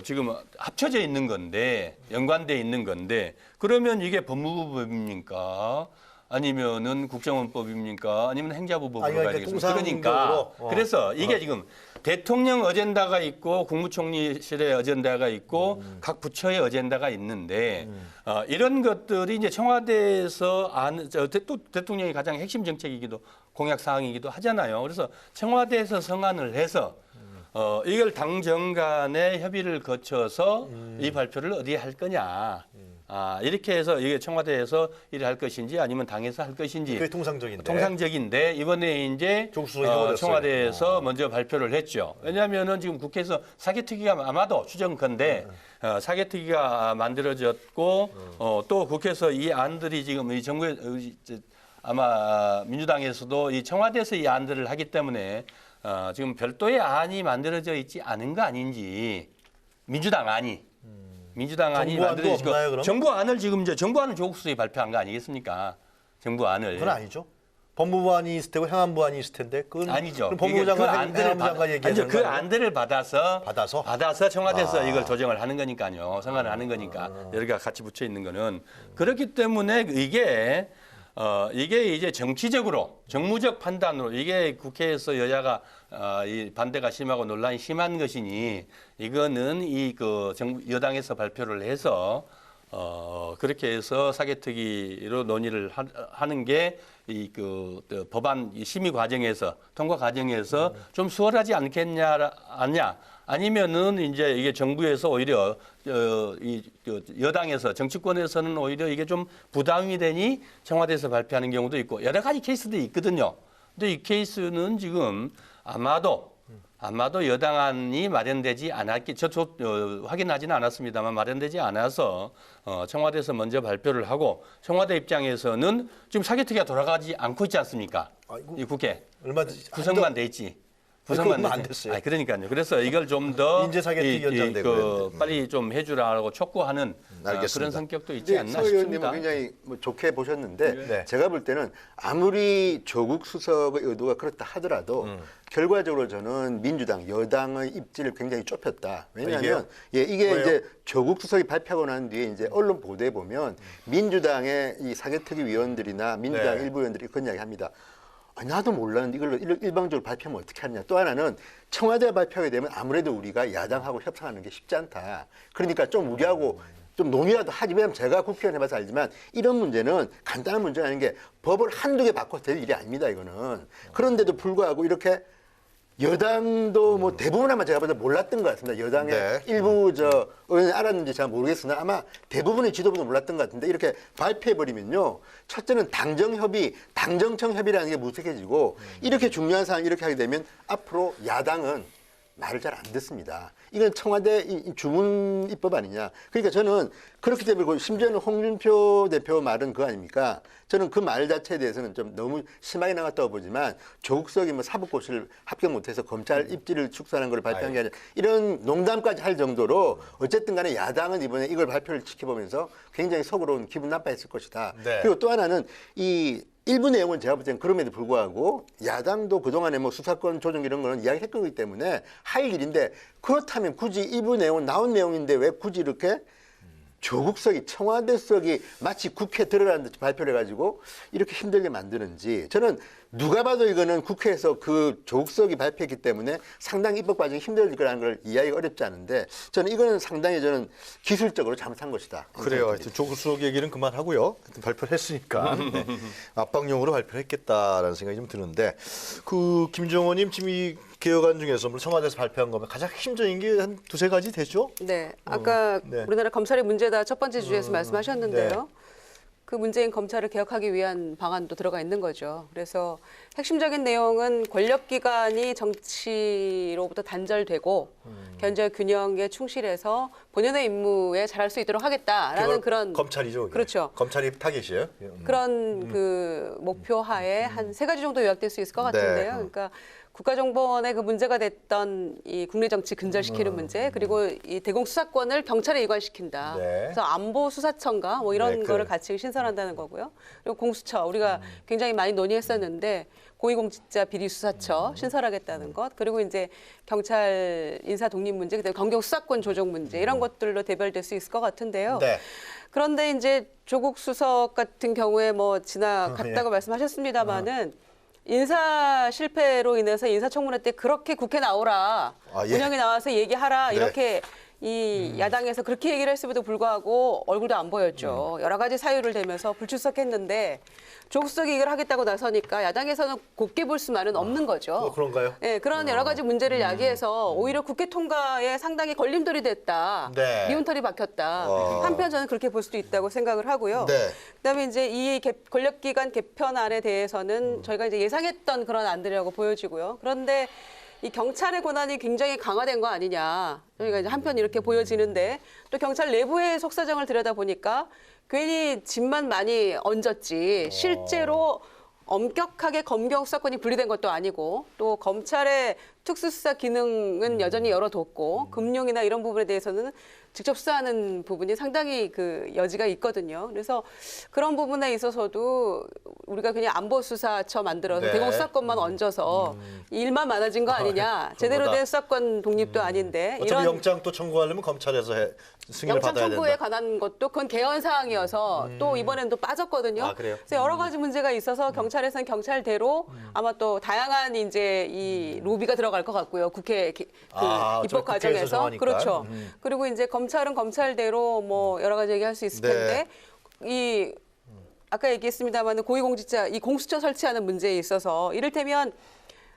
지금 합쳐져 있는 건데 연관돼 있는 건데 그러면 이게 법무부법입니까? 아니면은 국정원법입니까? 아니면 행자부법으로 그러니까 가야 되겠습니까? 그러니까 통상적으로, 그래서 이게 지금 대통령 어젠다가 있고 국무총리실의 어젠다가 있고 각 부처의 어젠다가 있는데 이런 것들이 이제 청와대에서 또 대통령이 가장 핵심 정책이기도 공약 사항이기도 하잖아요. 그래서 청와대에서 성안을 해서 이걸 당정 간의 협의를 거쳐서 이 발표를 어디에 할 거냐. 이렇게 해서 이게 청와대에서 일을 할 것인지 아니면 당에서 할 것인지 그게 통상적인데. 통상적인데 이번에 이제 조국 수석이 해버렸어요. 청와대에서 먼저 발표를 했죠. 왜냐하면은 지금 국회에서 사개특위가 아마도 추정컨대 사개특위가 만들어졌고 또 국회에서 이 안들이 지금 이 정부에 아마 민주당에서도 이 청와대에서 이 안들을 하기 때문에 지금 별도의 안이 만들어져 있지 않은 거 아닌지 민주당 안이 정부 안도 없나요, 그럼? 정부 안을 지금 이제 정부 안을 조국 수석이 발표한 거 아니겠습니까? 정부 안을 그건 아니죠. 법무부안이 있을 테고 행안부안이 있을 텐데 그건 아니죠. 그럼 법무부 장관, 행안부 장관 얘기하는 그 거예요? 안들을 받아서 청와대에서 이걸 조정을 하는 거니까요. 성안을 하는 거니까 여기가 같이 붙여 있는 거는 그렇기 때문에 이게 이게 이제 정치적으로 정무적 판단으로 이게 국회에서 여야가 이 반대가 심하고 논란이 심한 것이니 이거는 이 그 여당에서 발표를 해서 그렇게 해서 사개특위로 논의를 하는 게 이 그 법안 심의 과정에서 통과 과정에서 좀 수월하지 않겠냐 아니면은 이제 이게 정부에서 오히려 여당에서 정치권에서는 오히려 이게 좀 부담이 되니 청와대에서 발표하는 경우도 있고 여러 가지 케이스도 있거든요. 근데 이 케이스는 지금 아마도 여당안이 마련되지 않았기, 저도 확인하지는 않았습니다만 마련되지 않아서 청와대에서 먼저 발표를 하고 청와대 입장에서는 지금 사개특위가 돌아가지 않고 있지 않습니까? 아이고, 이 국회 얼마 구성만 돼 있지. 구성만 안 됐어요. 그러니까요. 그래서 이걸 좀 더 인재사개특위 연장되고 빨리 좀 해주라고 촉구하는 알겠습니다. 그런 성격도 있지 않나 서 의원님은 싶습니다. 굉장히 뭐 좋게 보셨는데 네. 제가 볼 때는 아무리 조국 수석의 의도가 그렇다 하더라도 결과적으로 저는 민주당 여당의 입지를 굉장히 좁혔다. 왜냐하면 이게 왜요? 이제 조국 수석이 발표하고 난 뒤에 이제 언론 보도에 보면 민주당의 이 사개특위 위원들이나 민주당 네. 일부 의원들이 그런 이야기합니다. 아니, 나도 몰랐는데 이걸 일방적으로 발표하면 어떻게 하느냐. 또 하나는 청와대가 발표하게 되면 아무래도 우리가 야당하고 협상하는 게 쉽지 않다. 그러니까 좀 우리하고 좀 논의라도 하지. 왜냐면 제가 국회의원 해봐서 알지만 이런 문제는 간단한 문제가 아닌 게 법을 한두 개 바꿔도 될 일이 아닙니다. 이거는. 그런데도 불구하고 이렇게 여당도 뭐 대부분 아마 제가 봐도 몰랐던 것 같습니다. 여당의 네. 일부 의원이 알았는지 제가 모르겠으나 아마 대부분의 지도부도 몰랐던 것 같은데 이렇게 발표해버리면요. 첫째는 당정협의, 당정청 협의라는 게 무색해지고 이렇게 중요한 사안 이렇게 하게 되면 앞으로 야당은 말을 잘 안 듣습니다. 이건 청와대 주문 입법 아니냐. 그러니까 저는 그렇기 때문에 심지어는 홍준표 대표 말은 그거 아닙니까? 저는 그 말 자체에 대해서는 좀 너무 심하게 나갔다고 보지만 조국 수석이 뭐 사법고시를 합격 못해서 검찰 입지를 축소하는 걸 발표한 게 아니라 이런 농담까지 할 정도로 어쨌든 간에 야당은 이번에 이걸 발표를 지켜보면서 굉장히 속으로는 기분 나빠했을 것이다. 네. 그리고 또 하나는 이 일부 내용은 제가 볼 때는 그럼에도 불구하고 야당도 그동안에 뭐 수사권 조정 이런 거는 이야기했던 거기 때문에 할 일인데 그렇다면 굳이 일부 내용은 나온 내용인데 왜 굳이 이렇게 조국 수석이 청와대 수석이 마치 국회에 들어가는 듯이 발표를 해가지고 이렇게 힘들게 만드는지 저는 누가 봐도 이거는 국회에서 그 조국 수석이 발표했기 때문에 상당히 입법 과정이 힘들어질 거라는 걸 이해하기가 어렵지 않은데 저는 이거는 상당히 저는 기술적으로 잘못한 것이다. 그래요. 하여튼 조국 수석 얘기는 그만하고요. 발표를 했으니까 네. 압박용으로 발표를 했겠다라는 생각이 좀 드는데 그 김정호님 지금 이 개혁안 중에서 물론 청와대에서 발표한 거면 가장 핵심적인 게 한 두세 가지 되죠? 네, 아까 네. 우리나라 검찰의 문제다 첫 번째 주제에서 말씀하셨는데요. 네. 그 문재인 검찰을 개혁하기 위한 방안도 들어가 있는 거죠. 그래서 핵심적인 내용은 권력기관이 정치로부터 단절되고 견제 균형에 충실해서 본연의 임무에 잘할 수 있도록 하겠다라는 그런 검찰이죠. 그게. 그렇죠. 검찰이 타겟이에요. 그런 그 목표 하에 한 3가지 정도 요약될 수 있을 것 네. 같은데요. 그러니까 국가정보원의 그 문제가 됐던 이 국내 정치 근절시키는 문제, 그리고 이 대공 수사권을 경찰에 이관시킨다. 네. 그래서 안보수사청가 뭐 이런 네, 거를 같이 신설한다는 거고요. 그리고 공수처 우리가 굉장히 많이 논의했었는데 고위공직자 비리수사처 신설하겠다는 것, 그리고 이제 경찰 인사 독립 문제, 그다음에 검경 수사권 조정 문제 이런 것들로 대별될 수 있을 것 같은데요. 네. 그런데 이제 조국 수석 같은 경우에 뭐 지나갔다고 말씀하셨습니다마는 인사 실패로 인해서 인사청문회 때 그렇게 국회 나오라, 예. 운영에 나와서 얘기하라 네. 이렇게 이 야당에서 그렇게 얘기를 했음에도 불구하고 얼굴도 안 보였죠. 여러 가지 사유를 대면서 불출석했는데 조국 수석이 이걸 하겠다고 나서니까 야당에서는 곱게 볼 수만은 없는 거죠. 그런가요? 네, 그런 여러 가지 문제를 야기해서 오히려 국회 통과에 상당히 걸림돌이 됐다. 네. 미운털이 박혔다. 한편 저는 그렇게 볼 수도 있다고 생각을 하고요. 네. 그다음에 이제 이 권력기관 개편안에 대해서는 저희가 이제 예상했던 그런 안들이라고 보여지고요. 그런데 이 경찰의 권한이 굉장히 강화된 거 아니냐. 저희가 이제 한편 이렇게 보여지는데 또 경찰 내부의 속사정을 들여다보니까 괜히 짐만 많이 얹었지 실제로 엄격하게 검경 수사권이 분리된 것도 아니고 또 검찰의 특수수사 기능은 여전히 열어뒀고 금융이나 이런 부분에 대해서는 직접 수사하는 부분이 상당히 그 여지가 있거든요. 그래서 그런 부분에 있어서도 우리가 그냥 안보수사처 만들어서 네. 대공 수사권만 얹어서 일만 많아진 거 아니냐. 제대로 된 수사권 독립도 아닌데 어차피 영장 또 청구하려면 검찰에서 승인을 영장 받아야 청구에 된다. 관한 것도 그건 개헌 사항이어서 또 이번엔 또 빠졌거든요. 아, 그래요? 그래서 여러 가지 문제가 있어서 경찰에서는 경찰대로 아마 또 다양한 이제 이 로비가 들어갈 것 같고요. 국회 아, 입법 국회에서 과정에서 정하니까. 그렇죠. 그리고 이제 검찰은 검찰대로 뭐 여러 가지 얘기할 수 있을 네. 텐데 이 아까 얘기했습니다만 고위공직자 이 공수처 설치하는 문제에 있어서 이를테면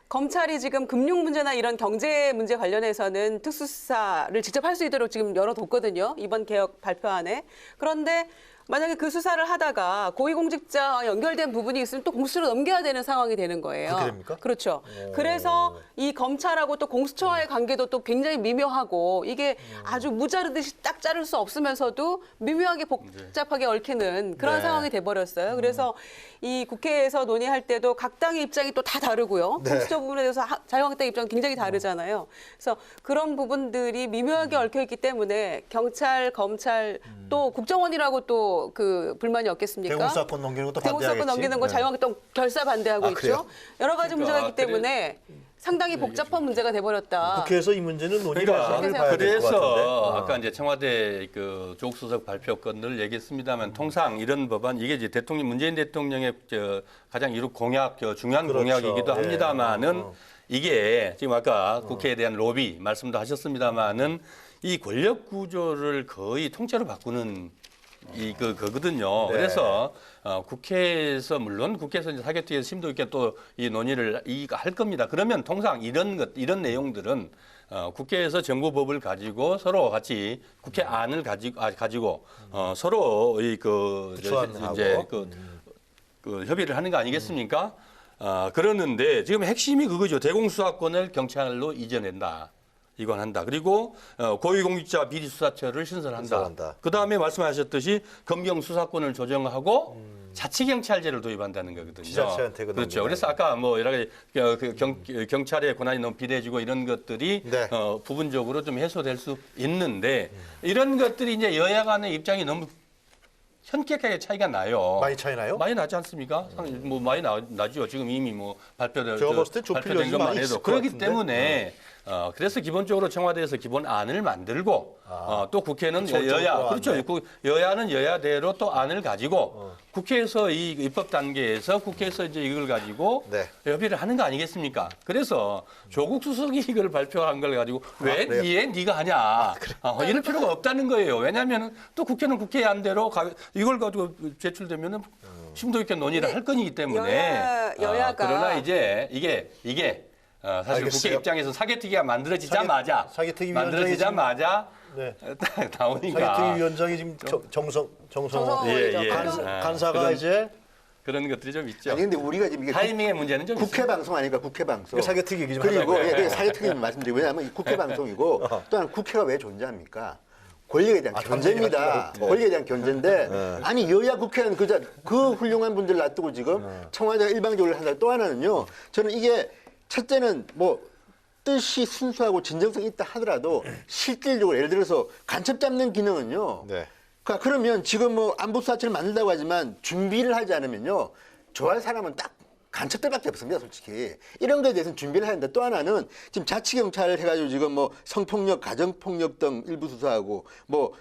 검찰이 지금 금융 문제나 이런 경제 문제 관련해서는 특수수사를 직접 할 수 있도록 지금 열어뒀거든요. 이번 개혁 발표안에. 그런데 만약에 그 수사를 하다가 고위공직자와 연결된 부분이 있으면 또 공수처로 넘겨야 되는 상황이 되는 거예요. 그렇게 됩니까? 그렇죠. 그래서 이 검찰하고 또 공수처와의 관계도 또 굉장히 미묘하고 이게 아주 무자르듯이 딱 자를 수 없으면서도 미묘하게 복잡하게 얽히는 그런 네. 상황이 돼버렸어요. 그래서 이 국회에서 논의할 때도 각 당의 입장이 또 다 다르고요. 네. 공수처 부분에 대해서 자유한국당 입장은 굉장히 다르잖아요. 그래서 그런 부분들이 미묘하게 얽혀있기 때문에 경찰, 검찰 또 국정원이라고 또 그 불만이 없겠습니까? 대공수사권 넘기는 것도 대공수사권 반대하겠지. 넘기는 거 네. 자유한국당 결사 반대하고 아, 있죠. 그래요? 여러 가지 문제가 있기 그래. 때문에 상당히 복잡한 문제가 돼버렸다. 국회에서 이 문제는 논의를 그러니까 해야 될 것 같은데. 그래서 아까 이제 청와대 그 조국 수석 발표건을 얘기했습니다만 통상 이런 법안 이게 이제 대통령 문재인 대통령의 가장 이루 공약 중요한 그렇죠. 공약이기도 예. 합니다만은 이게 지금 아까 국회에 대한 로비 말씀도 하셨습니다만은 이 권력 구조를 거의 통째로 바꾸는 그거든요. 네. 그래서 국회에서 물론 국회에서 이제 사개특위에서 심도 있게 또 이 논의를 할 겁니다. 그러면 통상 이런 내용들은 국회에서 정부법을 가지고 서로 같이 국회 안을 가지고 서로 구초안하고. 이제 그 협의를 하는 거 아니겠습니까? 그러는데 지금 핵심이 그거죠. 대공수사권을 경찰로 이전한다. 이건 한다. 그리고 고위공직자 비리수사처를 신설한다. 신설한다. 그다음에 말씀하셨듯이 검경 수사권을 조정하고 자치경찰제를 도입한다는 거거든요. 지자체한테 그 그렇죠. 넘기는 그래서 아까 뭐 여러 가지 경찰의 권한이 너무 비례해지고 이런 것들이 네. 부분적으로 좀 해소될 수 있는데 이런 것들이 이제 여야 간의 입장이 너무 현격하게 차이가 나요. 많이 차이 나요? 많이 나지 않습니까? 뭐 많이 나죠. 지금 이미 뭐 제가 봤을 때 좁힐 발표된 여지 것만 많이 해도 있을 것 그렇기 같은데. 때문에 그래서 기본적으로 청와대에서 기본안을 만들고 또 국회는 기초적으로 여야 안을. 그렇죠. 여야는 여야대로 또 안을 가지고 국회에서 이 입법 단계에서 국회에서 이제 이걸 가지고 네. 협의를 하는 거 아니겠습니까? 그래서 조국 수석이 이걸 발표한 걸 가지고 왜 그래요? 네가 하냐? 이럴 필요가 없다는 거예요. 왜냐하면 또 국회는 국회 안대로 이걸 가지고 제출되면은 심도 있게 논의를 할 거이기 때문에 여야가 그러나 이제 이게 사실 알겠어요. 국회 입장에서 사개특위가 만들어지자마자 사개특위 만들어지자마자 네. 딱 나오니까 사개특위 위원장이 지금 정성호 정성호죠. 예. 간사가 그런- 이제 그런 것들이 좀 있죠. 아니 근데 우리가 지금 이게 타이밍의 문제는 좀 국회 방송 아니까 국회 방송. 사개특위 얘기 좀 그리고 하자고요. 예, 사개특위 말씀드리고 왜냐하면 이 국회 방송이고 또한 국회가 왜 존재합니까? 권력에 대한 견제입니다. 네. 권력에 대한 견제인데 아니 여야 국회의원 그 훌륭한 분들 놔두고 지금 청와대가 일방적으로 한다. 또 하나는요. 저는 이게 첫째는 뭐 뜻이 순수하고 진정성이 있다 하더라도 실질적으로 예를 들어서 간첩 잡는 기능은요. 네. 그러면 지금 뭐 안보수사처를 만든다고 하지만 준비를 하지 않으면요. 좋아할 사람은 딱 간첩들밖에 없습니다, 솔직히. 이런 거에 대해서는 준비를 해야 한다. 또 하나는 지금 자치경찰을 해가지고 지금 뭐 성폭력, 가정폭력 등 일부 수사하고 뭐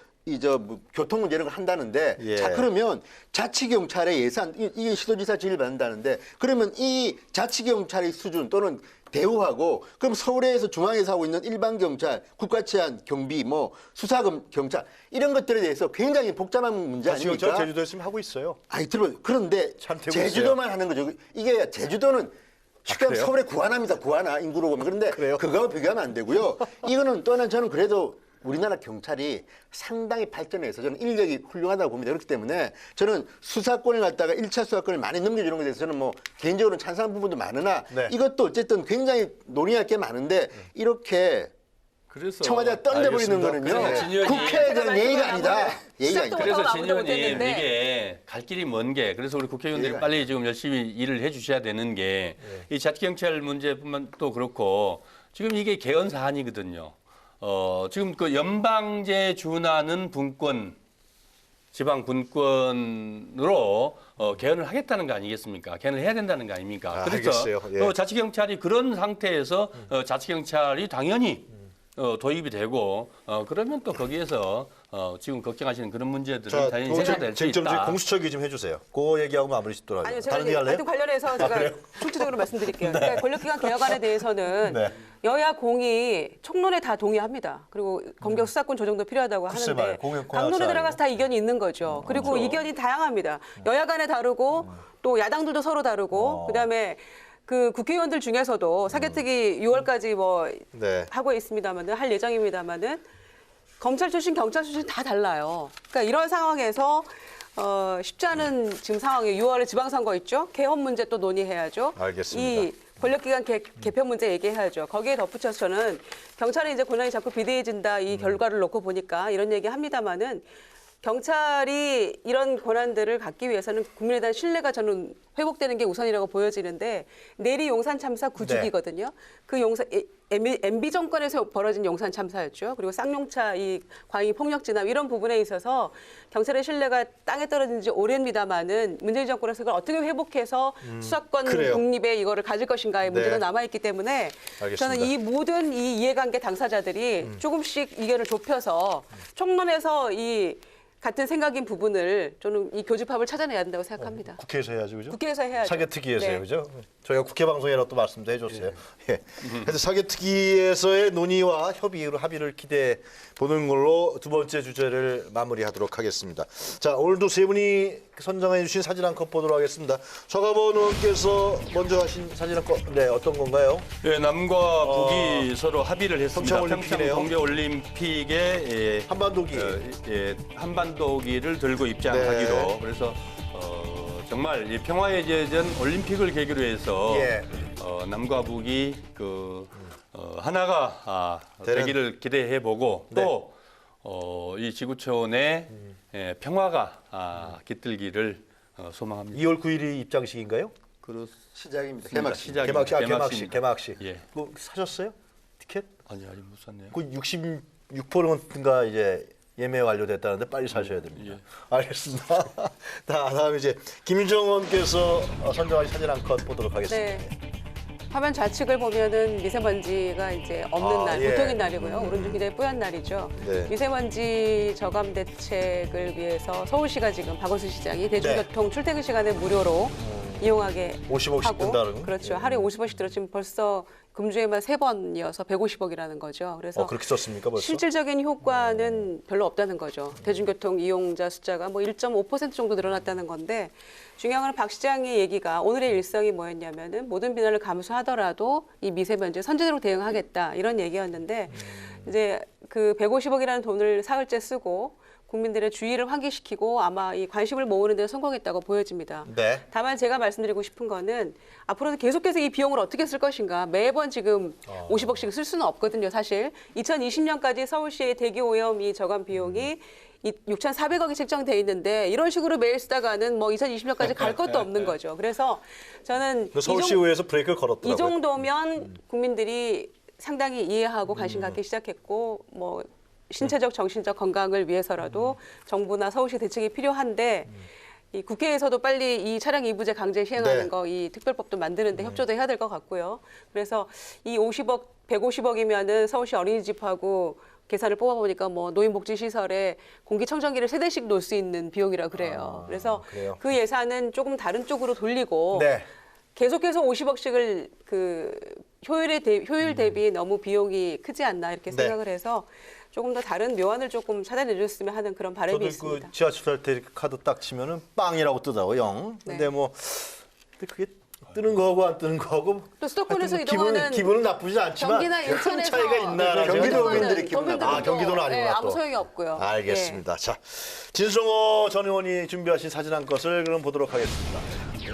교통 문제 이런 거 한다는데 예. 자 그러면 자치경찰의 예산 이게 시도지사 지휘를 받는다는데 그러면 이 자치경찰의 수준 또는 대우하고 그럼 서울에서 중앙에서 하고 있는 일반 경찰, 국가치안 경비, 뭐 수사검 경찰 이런 것들에 대해서 굉장히 복잡한 문제 아닙니까? 자치경찰 제주도에서 지금 하고 있어요. 아니 그런데 참 되고 제주도만 하는 거죠. 이게 제주도는 쉽게 그래요? 서울의 구하나입니다. 구하나 인구로 보면 그런데 그래요? 그거와 비교하면 안 되고요. 이거는 또한 저는 그래도 우리나라 경찰이 상당히 발전해서 저는 인력이 훌륭하다고 봅니다. 그렇기 때문에 저는 수사권을 갖다가 1차 수사권을 많이 넘겨주는 것에 대해서 저는 뭐 개인적으로는 찬성한 부분도 많으나 네. 이것도 어쨌든 굉장히 논의할 게 많은데 이렇게 그래서 청와대가 던져버리는 거는요. 그래서 진 의원이- 국회에 대한 예의가 아니다. 예의가 아니다. 그래서 그래서 아무도 진 의원님 못했는데. 이게 갈 길이 먼 게 그래서 우리 국회의원들이 예. 빨리 지금 열심히 일을 해주셔야 되는 게 이 자치경찰 문제뿐만 또 그렇고 지금 이게 개헌 사안이거든요. 지금 그 연방제 준하는 분권, 지방 분권으로 개헌을 하겠다는 거 아니겠습니까? 개헌을 해야 된다는 거 아닙니까? 그래서 알겠어요. 예. 자치경찰이 그런 상태에서 자치경찰이 당연히 도입이 되고 그러면 또 거기에서 지금 걱정하시는 그런 문제들은 당연히 해결될 수 쟁점 있다. 공수처기 좀 해주세요. 그 얘기하고 마무리 짓도록 하죠. 아니요, 제가 다른 얘기 할래요? 하여튼 관련해서 제가 총체적으로 말씀드릴게요. 그러니까 권력기관 개혁안에 대해서는 네. 여야 공이 총론에 다 동의합니다. 그리고 검경 수사권 조정도 필요하다고 글쎄 하는데 말이에요. 공론에 강론에 들어가서 다 이견이 있는 거죠. 그리고 이견이 다양합니다. 여야 간에 다르고 또 야당들도 서로 다르고 그다음에 그 국회의원들 중에서도 사개특위 6월까지 뭐 네. 하고 있습니다만은 할 예정입니다만은 검찰 출신, 경찰 출신 다 달라요. 그러니까 이런 상황에서 쉽지 않은 지금 상황에 6월에 지방선거 있죠. 개헌 문제 또 논의해야죠. 알겠습니다. 이 권력기관 개편 문제 얘기해야죠. 거기에 덧붙여서 저는 경찰의 이제 권한이 자꾸 비대해진다 이 결과를 놓고 보니까 이런 얘기 합니다만은 경찰이 이런 권한들을 갖기 위해서는 국민에 대한 신뢰가 저는 회복되는 게 우선이라고 보여지는데 내리 용산 참사 9주기거든요. 그 용산 MB 정권에서 벌어진 용산 참사였죠. 그리고 쌍용차 이 광희 폭력 진압 이런 부분에 있어서 경찰의 신뢰가 땅에 떨어진 지 오래입니다만은 문재인 정권에서 그걸 어떻게 회복해서 수사권 그래요. 독립에 이거를 가질 것인가의 문제가 네. 남아있기 때문에 알겠습니다. 저는 이 모든 이 이해관계 당사자들이 조금씩 이견을 좁혀서 총론에서 이 같은 생각인 부분을 저는 이 교집합을 찾아내야 된다고 생각합니다. 국회에서 해야죠, 그죠? 국회에서 해야죠. 사개특위에서요, 네. 그죠? 저희가 국회 방송이라도 또 말씀도 해줬어요. 예. 그래서 사개특위에서의 논의와 협의로 합의를 기대해 보는 걸로 두 번째 주제를 마무리하도록 하겠습니다. 자, 오늘도 세 분이 선정해 주신 사진 한 컷 보도록 하겠습니다. 서가본 의원께서 먼저 하신 사진 한 컷, 네, 어떤 건가요? 예, 남과 북이 서로 합의를 했습니다. 평창올림픽이네요. 동계올림픽에 한반도기. 한반도기를 들고 입장하기로 네. 그래서 정말 이 평화의 제전 올림픽을 계기로 해서 예. 남과 북이 하나가 되기를 기대해보고 네. 또 이 지구촌의 평화가 깃들기를 소망합니다. 2월 9일이 입장식인가요? 시작입니다. 개막식. 개막식. 예. 뭐 사셨어요? 티켓? 아니 아직 못 샀네요. 그 66%인가 이제 예매 완료됐다는데 빨리 사셔야 됩니다. 알겠습니다. 다음 이제 김윤정 의원께서 선정하신 사진 한 컷 보도록 하겠습니다. 네. 화면 좌측을 보면은 미세먼지가 이제 없는 날, 예. 보통인 날이고요. 오른쪽 굉장히 뿌연 날이죠. 네. 미세먼지 저감 대책을 위해서 서울시가 지금 박원순 시장이 대중교통 출퇴근 시간에 무료로 이용하게 50억씩 하고 든다는? 그렇죠. 하루에 50억씩 들어 지금 벌써 금주에만 3번이어서 150억이라는 거죠. 그래서 그렇게 썼습니까 벌써? 실질적인 효과는 별로 없다는 거죠. 대중교통 이용자 숫자가 뭐 1.5% 정도 늘어났다는 건데 중요한 건 박 시장의 얘기가 오늘의 일성이 뭐였냐면은 모든 비난을 감수하더라도 이 미세먼지에 선제적으로 대응하겠다 이런 얘기였는데 이제 그 150억이라는 돈을 사흘째 쓰고 국민들의 주의를 환기시키고 아마 이 관심을 모으는 데 성공했다고 보여집니다. 네. 다만 제가 말씀드리고 싶은 거는 앞으로도 계속해서 이 비용을 어떻게 쓸 것인가 매번 지금 50억씩 쓸 수는 없거든요. 사실 2020년까지 서울시의 대기 오염 이 저감 비용이 6,400억이 책정돼 있는데 이런 식으로 매일 쓰다가는 뭐 2020년까지 갈 것도 없는 거죠. 그래서 저는 서울시의회에서 브레이크를 걸었더라고요. 이 정도면 국민들이 상당히 이해하고 관심 갖기 시작했고 뭐 신체적 정신적 건강을 위해서라도 정부나 서울시 대책이 필요한데 이 국회에서도 빨리 이 차량 이부제 강제 시행하는 네. 거 이 특별법도 만드는데 협조도 해야 될 것 같고요. 그래서 이 50억, 150억이면은 서울시 어린이집하고 계산을 뽑아보니까 뭐 노인복지시설에 공기청정기를 3대씩 놓을 수 있는 비용이라 그래요. 그래서 그래요? 그 예산은 조금 다른 쪽으로 돌리고 네. 계속해서 50억씩을 그 효율 대비 너무 비용이 크지 않나 이렇게 네. 생각을 해서 조금 더 다른 묘안을 조금 찾아내줬으면 하는 그런 바람이 저도 있습니다. 그 지하철 때 카드 딱 치면은 빵이라고 뜨더라고 0. 네. 근데 뭐 근데 그게 뜨는 거하고 안 뜨는 거하고 또 수도권에서 하여튼 뭐 이동하는 기분은 나쁘지 않지만 경기나 큰 인천에서 차이가 있나 경기도민들이 기분 나빠. 경기도는 아니구나 아무 또. 소용이 없고요. 알겠습니다. 자, 진성호 전 의원이 준비하신 사진 한 것을 그럼 보도록 하겠습니다.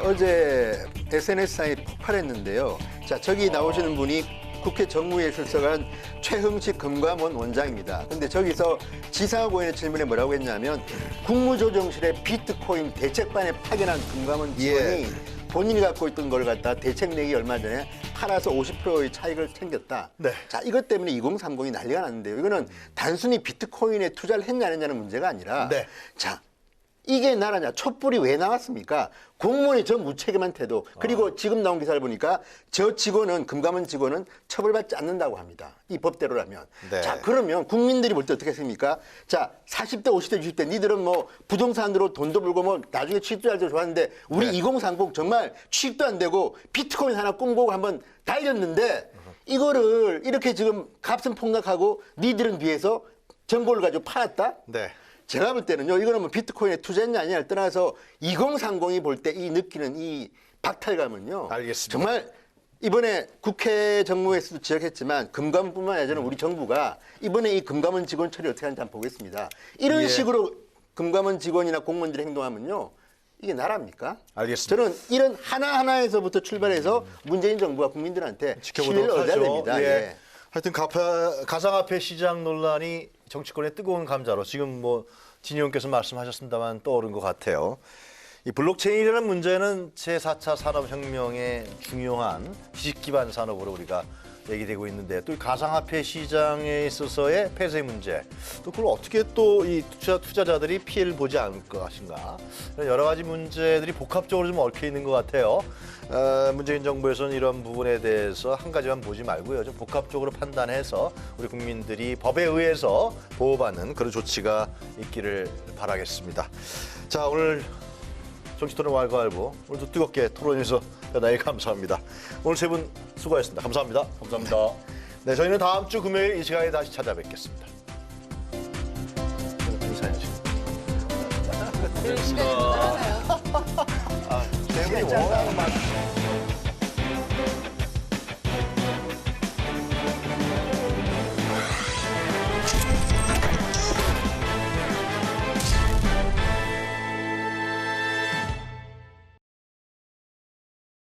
어제 SNS상에 폭발했는데요. 자, 저기 나오시는 분이 국회 정무위에 출석한 최흥식 금감원 원장입니다. 근데 저기서 지사고인의 질문에 뭐라고 했냐면 국무조정실의 비트코인 대책반에 파견한 금감원 직원이 본인이 갖고 있던 걸 갖다 대책 내기 얼마 전에 팔아서 50%의 차익을 챙겼다. 네. 자, 이것 때문에 2030이 난리가 났는데요. 이거는 단순히 비트코인에 투자를 했냐 안 했냐는 문제가 아니라 네. 자, 이게 나라냐? 촛불이 왜 나왔습니까? 공무원이 저 무책임한 태도. 그리고 지금 나온 기사를 보니까 저 직원은, 금감원 직원은 처벌받지 않는다고 합니다. 이 법대로라면. 네. 자, 그러면 국민들이 볼 때 어떻게 했습니까? 자, 40대, 50대, 60대 니들은 뭐 부동산으로 돈도 벌고 뭐 나중에 취직도 잘 되고 좋았는데 우리 네. 2030 정말 취직도 안 되고 비트코인 하나 꿈꾸고 한번 달렸는데 이거를 이렇게 지금 값은 폭락하고 니들은 비해서 정보를 가지고 팔았다? 네. 제가 볼 때는요, 이거는 뭐 비트코인에 투자했냐 아니냐를 떠나서 2030이 볼 때 이 느끼는 이 박탈감은요. 알겠습니다. 정말 이번에 국회 정무에서도 지적했지만 금감원뿐만 아니라 저는 우리 정부가 이번에 이 금감원 직원 처리 어떻게 하는지 한번 보겠습니다. 이런 예. 식으로 금감원 직원이나 공무원들이 행동하면요. 이게 나라입니까? 알겠습니다. 저는 이런 하나하나에서부터 출발해서 문재인 정부가 국민들한테 신뢰를 지켜보도록 얻어야 하죠. 됩니다. 예. 예. 하여튼 가상화폐 시장 논란이 정치권의 뜨거운 감자로 지금 뭐 진 의원께서 말씀하셨습니다만 떠오른 것 같아요. 이 블록체인이라는 문제는 제4차 산업혁명의 중요한 지식 기반 산업으로 우리가 얘기되고 있는데 또 이 가상화폐 시장에 있어서의 폐쇄 문제 또 그걸 어떻게 또 이 투자자들이 피해를 보지 않을 것인가 이런 여러 가지 문제들이 복합적으로 좀 얽혀 있는 것 같아요. 문재인 정부에서는 이런 부분에 대해서 한 가지만 보지 말고요. 좀 복합적으로 판단해서 우리 국민들이 법에 의해서 보호받는 그런 조치가 있기를 바라겠습니다. 자, 오늘 정치토론 왈가왈부 오늘도 뜨겁게 토론해서 대단히 감사합니다. 오늘 세 분 수고하셨습니다. 감사합니다. 감사합니다. 네, 저희는 다음 주 금요일 이 시간에 다시 찾아뵙겠습니다. 인사해야지. 그런 시간이 또 따라가요.